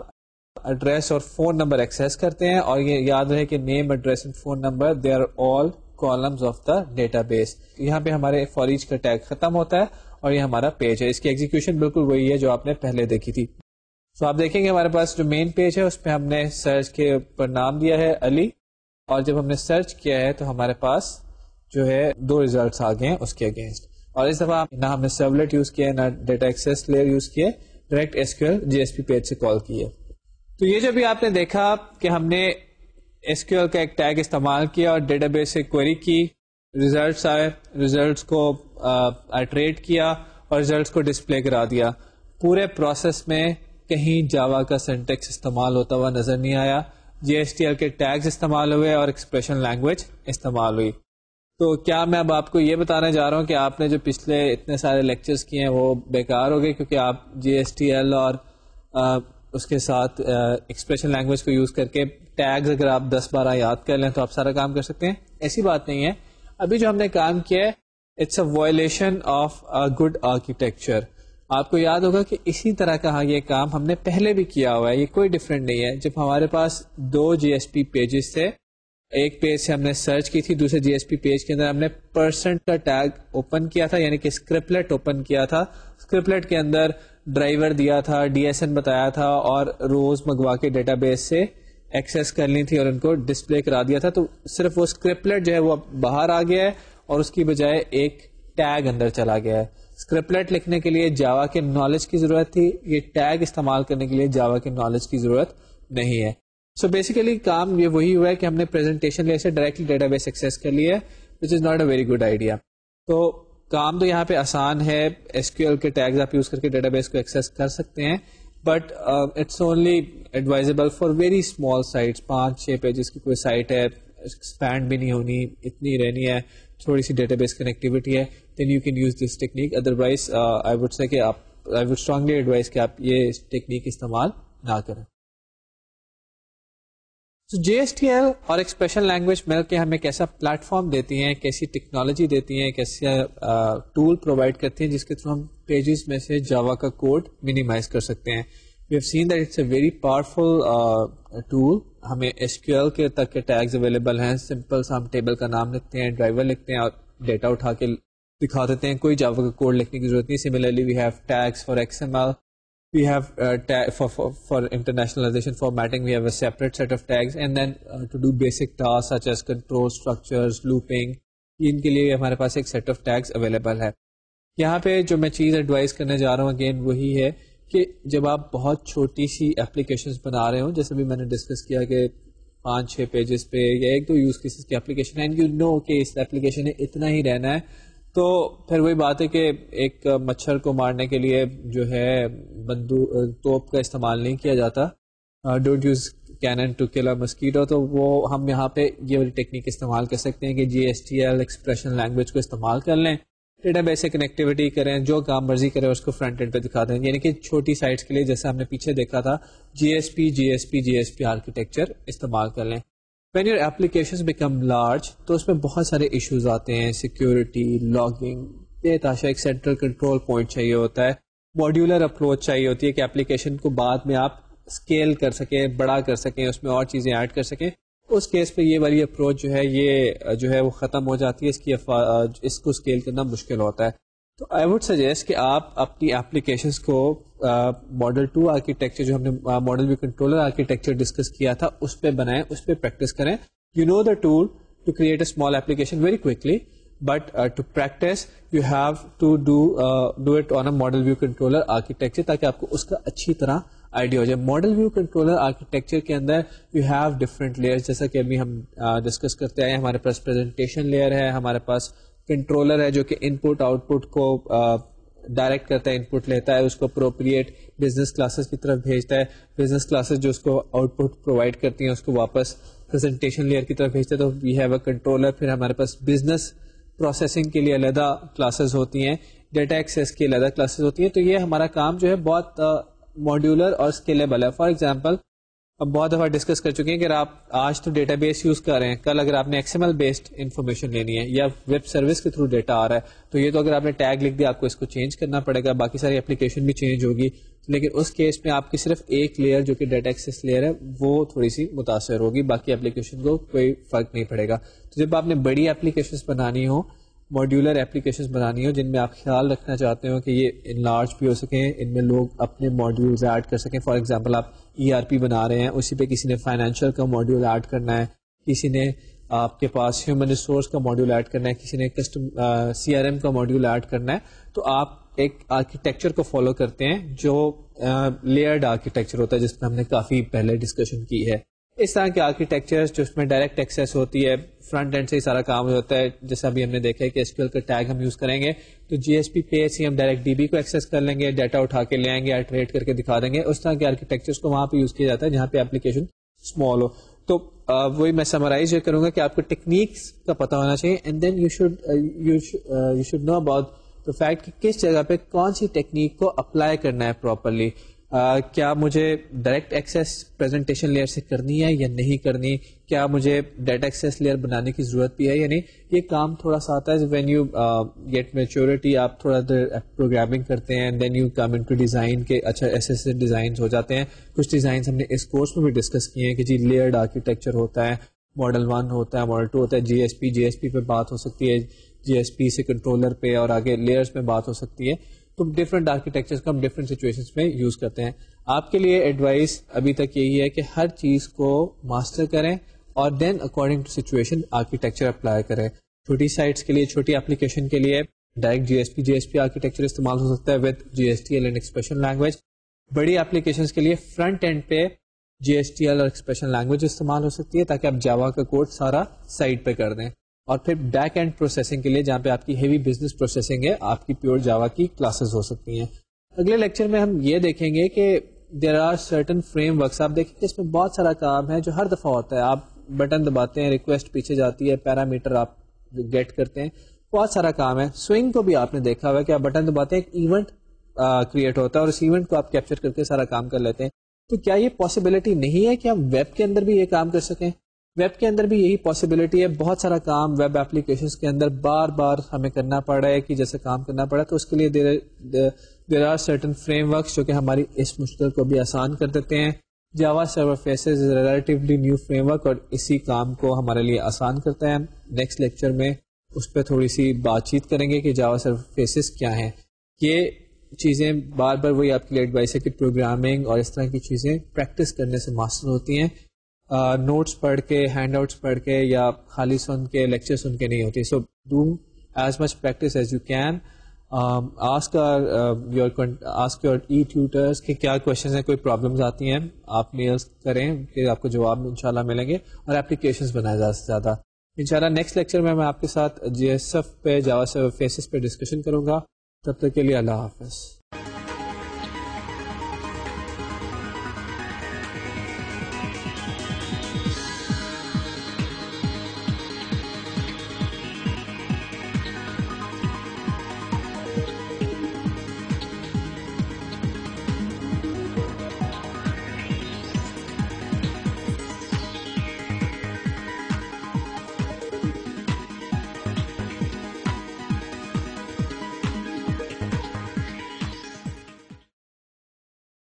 ایڈریس اور فون نمبر ایکسیس کرتے ہیں, اور یہ یاد رہے کہ name, address and phone number they are all columns of the database. یہاں پہ ہمارے فار ایچ کا ٹیگ ختم ہوتا ہے اور یہ ہمارا پیج ہے. اس کی ایگزیکیوشن بالکل وہی ہے جو آپ نے پہلے دیکھی تھی. سو آپ دیکھیں گے ہمارے پاس جو مین پیج ہے اس پہ ہم نے سرچ کے اوپر نام دیا ہے علی, اور جب ہم نے سرچ کیا ہے تو ہمارے پاس جو ہے 2 ریزلٹس آ گئے ہیں اس کے اگینسٹ. اور اس دفعہ نہ ہم نے سرولیٹ یوز کیا ہے نہ ڈیٹا ایکسیس لیئر یوز کیا, ڈائریکٹ SQL GSP پیج سے کال کی ہے. تو یہ جو بھی آپ نے دیکھا کہ ہم نے SQL کا ایک ٹیگ استعمال کیا اور ڈیٹا بیس سے کوئری کی, ریزلٹس آئے, ریزلٹس کو آئٹریٹ کیا اور ریزلٹس کو ڈسپلے کرا دیا. پورے پروسیس میں کہیں جاوا کا سینٹیکس استعمال ہوتا ہوا نظر نہیں آیا, GSTL کے ٹیگز استعمال ہوئے اور ایکسپریشن لینگویج استعمال ہوئی. تو کیا میں اب آپ کو یہ بتانے جا رہا ہوں کہ آپ نے جو پچھلے اتنے سارے لیکچرز کیے ہیں وہ بیکار ہو گئے کیونکہ آپ GSTL اور اس کے ساتھ ایکسپریشن لینگویج کو یوز کر کے ٹیگز اگر آپ 10-12 یاد کر لیں تو آپ سارا کام کر سکتے ہیں؟ ایسی بات نہیں ہے. ابھی جو ہم نے کام کیا ہے it's a violation of good architecture. آپ کو یاد ہوگا کہ اسی طرح کا یہ کام ہم نے پہلے بھی کیا ہوا ہے, یہ کوئی ڈفرینٹ نہیں ہے. جب ہمارے پاس 2 GSP پیجز تھے, ایک پیج سے ہم نے سرچ کی تھی, دوسرے GSP پیج کے اندر ہم نے پرسنٹ کا ٹیگ اوپن کیا تھا, یعنی کہ اسکرپلیٹ اوپن کیا تھا. اسکرپلیٹ کے اندر ڈرائیور دیا تھا, DSN بتایا تھا اور روز منگوا کے ڈیٹا بیس سے ایکسیس کر لی تھی اور ان کو ڈسپلے کرا دیا تھا. تو صرف وہ اسکرپلیٹ جو ہے وہ باہر آ گیا ہے اور اس کی بجائے ایک ٹیگ اندر چلا گیا ہے. اسکرپلیٹ لکھنے کے لیے جاوا کے نالج کی ضرورت تھی, یہ ٹیگ استعمال کرنے کے لیے جاوا کے نالج کی ضرورت نہیں ہے. سو بیسیکلی کام یہ وہی ہوا ہے کہ ہم نے پریزنٹیشن لیئر سے ڈائریکٹلی ڈیٹا بیس ایکسیس کر لیا ہے, which is not a very good idea. تو کام تو یہاں پہ آسان ہے, SQL کے ٹیگز آپ یوز کر کے ڈیٹا بیس کو ایکسیس کر سکتے ہیں, but it's only advisable for very small sites. 5-6 pages کی کوئی سائٹ ہے, ایکسپینڈ بھی نہیں ہونی, اتنی رہنی ہے, تھوڑی سی ڈیٹا بیس کنیکٹیوٹی ہے, then you can use this technique. Otherwise I would say کہ آئی وڈ اسٹرانگلی ایڈوائز کہ آپ یہ ٹیکنیک استعمال نہ کریں. تو GSTL اور ایکسپریشن لینگویج مل کے ہمیں کیسا پلیٹ فارم دیتی ہیں, کیسی ٹیکنالوجی دیتی ہیں, کیسا ٹول پرووائڈ کرتی ہیں جس کے تھرو ہم پیجز میں سے جاوا کا کوڈ منیمائز کر سکتے ہیں. We have seen that it's a very powerful tool. ہمیں SQL کے تک کے ٹیگز اویلیبل ہیں, سمپل سا ہم ٹیبل کا نام لکھتے ہیں, ڈرائیور لکھتے ہیں اور ڈیٹا اٹھا کے دکھا دیتے ہیں, کوئی جاوا کا کوڈ لکھنے کی ضرورت نہیں. Similarly we have tags for XML, we have for internationalization formatting we have a separate set of tags, and then to do basic tasks such as control structures, looping, ان کے لیے ہمارے پاس ایک set of tags اویلیبل ہے. یہاں پہ جو میں چیز ایڈوائز کرنے جا رہا ہوں اگین وہی ہے کہ جب آپ بہت چھوٹی سی اپلیکیشنز بنا رہے ہوں, جیسے بھی میں نے ڈسکس کیا کہ 5-6 پیجز پہ یا 1-2 یوز کیسز کی اپلیکیشن ہے, اینڈ یو نو کہ اس اپلیکیشن نے اتنا ہی رہنا ہے, تو پھر وہی بات ہے کہ ایک مچھر کو مارنے کے لیے جو ہے توپ کا استعمال نہیں کیا جاتا, don't use Canon to kill a mosquito. تو وہ ہم یہاں پہ یہ والی ٹیکنیک استعمال کر سکتے ہیں کہ GSTL ایکسپریشن لینگویج کو استعمال کر لیں, ڈیٹا بیس سے کنیکٹیوٹی کریں, جو کام مرضی کریں اس کو فرنٹ اینڈ پہ دکھا دیں. یعنی کہ چھوٹی سائٹس کے لیے جیسے ہم نے پیچھے دیکھا تھا GSP آرکیٹیکچر استعمال کر لیں. When your applications become large تو اس میں بہت سارے ایشوز آتے ہیں, سیکیورٹی, لاگنگ, بے تحاشا ایک سینٹرل کنٹرول پوائنٹ چاہیے ہوتا ہے, ماڈیولر اپروچ چاہیے ہوتی ہے کہ اپلیکیشن کو بعد میں آپ اسکیل کر سکیں, بڑا کر سکیں, اس میں اور چیزیں ایڈ کر سکیں. اس کیس پہ یہ والی اپروچ جو ہے یہ جو ہے وہ ختم ہو جاتی ہے, اس کو اسکیل کرنا مشکل ہوتا ہے. تو آئی وڈ سجیسٹ کہ آپ اپنی اپلیکیشنس کو ماڈل 2 آرکیٹیکچر جو ہم نے model view controller architecture discuss کیا تھا اس پہ بنائیں, اس پہ پریکٹس کریں. You know the tool to create a small application very quickly, but to practice you have to do it on a model view controller architecture, تاکہ آپ کو اس کا اچھی طرح آئیڈیا ہو جائے. ماڈل ویو کنٹرولر آرکیٹیکچر کے اندر یو ہیو ڈفرنٹ لیئرز, جیسا کہ ابھی ہم ڈسکس کرتے آئے. ہمارے پاس پریزنٹیشن لیئر ہے, ہمارے پاس کنٹرولر ہے جو کہ ان پٹ آؤٹ پٹ کو ڈائریکٹ کرتا ہے, ان پٹ لیتا ہے, اس کو اپروپریٹ بزنس کلاسز کی طرف بھیجتا ہے, بزنس کلاسز جو اس کو آؤٹ پٹ پرووائڈ کرتی ہیں اس کو واپس پریزنٹیشن لیئر کی طرف بھیجتا ہے. تو وی ہیو اے کنٹرولر. پھر ہمارے پاس بزنس پروسیسنگ کے لیے علیحدہ کلاسز ہوتی ہیں, ڈیٹا ایکسیس کی علیحدہ کلاسز ہوتی ہیں. تو یہ ہمارا کام جو ہے بہت ماڈیولر اور اسکیلیبل ہے. فار ایگزامپل ہم بہت دفعہ ڈسکس کر چکے ہیں کہ آپ آج تو ڈیٹا بیس یوز کر رہے ہیں, کل اگر آپ نے XML بیسڈ انفارمیشن لینی ہے یا ویب سروس کے تھرو ڈیٹا آ رہا ہے, تو یہ تو اگر آپ نے ٹیگ لکھ دیا آپ کو اس کو چینج کرنا پڑے گا, باقی ساری اپلیکیشن بھی چینج ہوگی. لیکن اس کیس میں آپ کی صرف ایک لیئر جو کہ ڈیٹا ایکسیس لیئر ہے وہ تھوڑی سی متاثر ہوگی, باقی اپلیکیشن کو کوئی فرق نہیں پڑے گا. تو جب آپ نے بڑی اپلیکیشنز بنانی ہو ماڈیولر اپلیکیشنز بنانی ہو جن میں آپ خیال رکھنا چاہتے ہو کہ یہ انلارج بھی ہو سکیں, ان میں لوگ اپنے ماڈیولز ایڈ کر سکیں. فار ایگزامپل آپ ERP بنا رہے ہیں, اسی پہ کسی نے فائنینشیل کا ماڈیول ایڈ کرنا ہے, کسی نے آپ کے پاس ہیومن ریسورس کا ماڈیول ایڈ کرنا ہے, کسی نے کسٹم CRM کا ماڈیول ایڈ کرنا ہے, تو آپ ایک آرکیٹیکچر کو فالو کرتے ہیں جو لیئرڈ آرکیٹیکچر ہوتا ہے, جس میں ہم نے کافی پہلے ڈسکشن کی ہے. اس طرح کے آرکیٹیکچر جو اس میں ڈائریکٹ ایکسیس ہوتی ہے, فرنٹ اینڈ سے ہی سارا کام ہوتا ہے. جیسے ابھی ہم نے دیکھا ہے کہ SQL کا ٹیگ ہم یوز کریں گے تو GSP پہ سے ہم ڈائریکٹ DB کو ایکسیس کر لیں گے, ڈیٹا اٹھا کے لے آئیں گے, ایٹریٹ کر کے دکھا دیں گے. اس طرح کے آرکیٹیکچرس کو وہاں پہ یوز کیا جاتا ہے جہاں پہ اپلیکیشن اسمال ہو. تو وہی میں سمرائز یہ کروں گا کہ آپ کو ٹیکنیکس کا پتہ ہونا چاہیے, and then you should know about the fact کہ کس جگہ پہ کون سی ٹیکنیک کو اپلائی کرنا ہے پراپرلی. کیا مجھے ڈائریکٹ ایکسیس پریزنٹیشن لیئر سے کرنی ہے یا نہیں کرنی, کیا مجھے ڈیٹا ایکسیس لیئر بنانے کی ضرورت بھی ہے یا نہیں. یہ کام تھوڑا سا آتا ہے وین یو گیٹ میچورٹی, آپ تھوڑا دیر پروگرامنگ کرتے ہیں, then you come in to design کے اچھا ایسے ڈیزائنس ہو جاتے ہیں. کچھ ڈیزائنس ہم نے اس کورس میں بھی ڈسکس کیے ہیں کہ جی لیئرڈ آرکیٹیکچر ہوتا ہے, ماڈل 1 ہوتا ہے, ماڈل 2 ہوتا ہے, GSP پہ بات ہو سکتی ہے, GSP سے کنٹرولر پہ اور آگے لیئرس میں بات ہو سکتی ہے. تو ڈفرینٹ آرکیٹیکچرس کو ہم ڈفرینٹ سچویشنس میں یوز کرتے ہیں. آپ کے لیے ایڈوائس ابھی تک یہی ہے کہ ہر چیز کو ماسٹر کریں اور then according to situation architecture apply کریں. چھوٹی سائٹس کے لیے, چھوٹی اپلیکیشن کے لیے ڈائریکٹ GSP آرکیٹیکچر استعمال ہو سکتا ہے with GSTL and expression language. بڑی اپلیکیشنس کے لیے فرنٹ اینڈ پہ GSTL اور ایکسپریشن لینگویج استعمال ہو سکتی ہے تاکہ آپ جاوا کا کوڈ سارا سائٹ پہ کر دیں. اور پھر بیک اینڈ پروسیسنگ کے لیے جہاں پہ آپ کی ہیوی بزنس پروسیسنگ ہے, آپ کی پیور جاوا کی کلاسز ہو سکتی ہیں. اگلے لیکچر میں ہم یہ دیکھیں گے کہ there are certain frameworks. آپ دیکھیں کہ اس میں بہت سارا کام ہے جو ہر دفعہ ہوتا ہے. آپ بٹن دباتے ہیں, ریکویسٹ پیچھے جاتی ہے, پیرامیٹر آپ گیٹ کرتے ہیں, بہت سارا کام ہے. سوئنگ کو بھی آپ نے دیکھا ہوا ہے کہ آپ بٹن دباتے ہیں, ایک ایونٹ کریٹ ہوتا ہے اور اس ایونٹ کو آپ کیپچر کر کے سارا کام کر لیتے ہیں. تو کیا یہ پاسبلٹی نہیں ہے کہ ہم ویب کے اندر بھی یہ کام کر سکیں؟ ویب کے اندر بھی یہی پاسبلٹی ہے. بہت سارا کام ویب اپلیکیشنز کے اندر بار بار ہمیں کرنا پڑ رہا ہے کہ جیسے کام کرنا پڑا, تو اس کے لیے there are certain frameworks جو کہ ہماری اس مشکل کو بھی آسان کر دیتے ہیں. Java server faces is relatively new framework اور اسی کام کو ہمارے لیے آسان کرتا ہے. نیکسٹ لیکچر میں اس پہ تھوڑی سی بات چیت کریں گے کہ جاوا سرور فیسز کیا ہیں. یہ چیزیں بار بار وہی آپ کے لیے ایڈوائس ہے کہ پروگرامنگ اور اس طرح کی چیزیں پریکٹس کرنے سے ماسٹر ہوتی ہیں. نوٹس پڑھ کے, ہینڈ آؤٹس پڑھ کے یا خالی سن کے, لیکچر سن کے نہیں ہوتی. So do as much practice as you can. Ask your E tutors کہ کیا کوشچنز ہیں, کوئی پرابلمز آتی ہیں, آپ میلز کریں کہ آپ کو جواب انشاءاللہ ملیں گے, اور اپلیکیشنز بنائیں زیادہ سے زیادہ. انشاءاللہ نیکسٹ لیکچر میں آپ کے ساتھ GSF پہ, جاوا سرور فیسز پہ ڈسکشن کروں گا. تب تک کے لیے اللہ حافظ.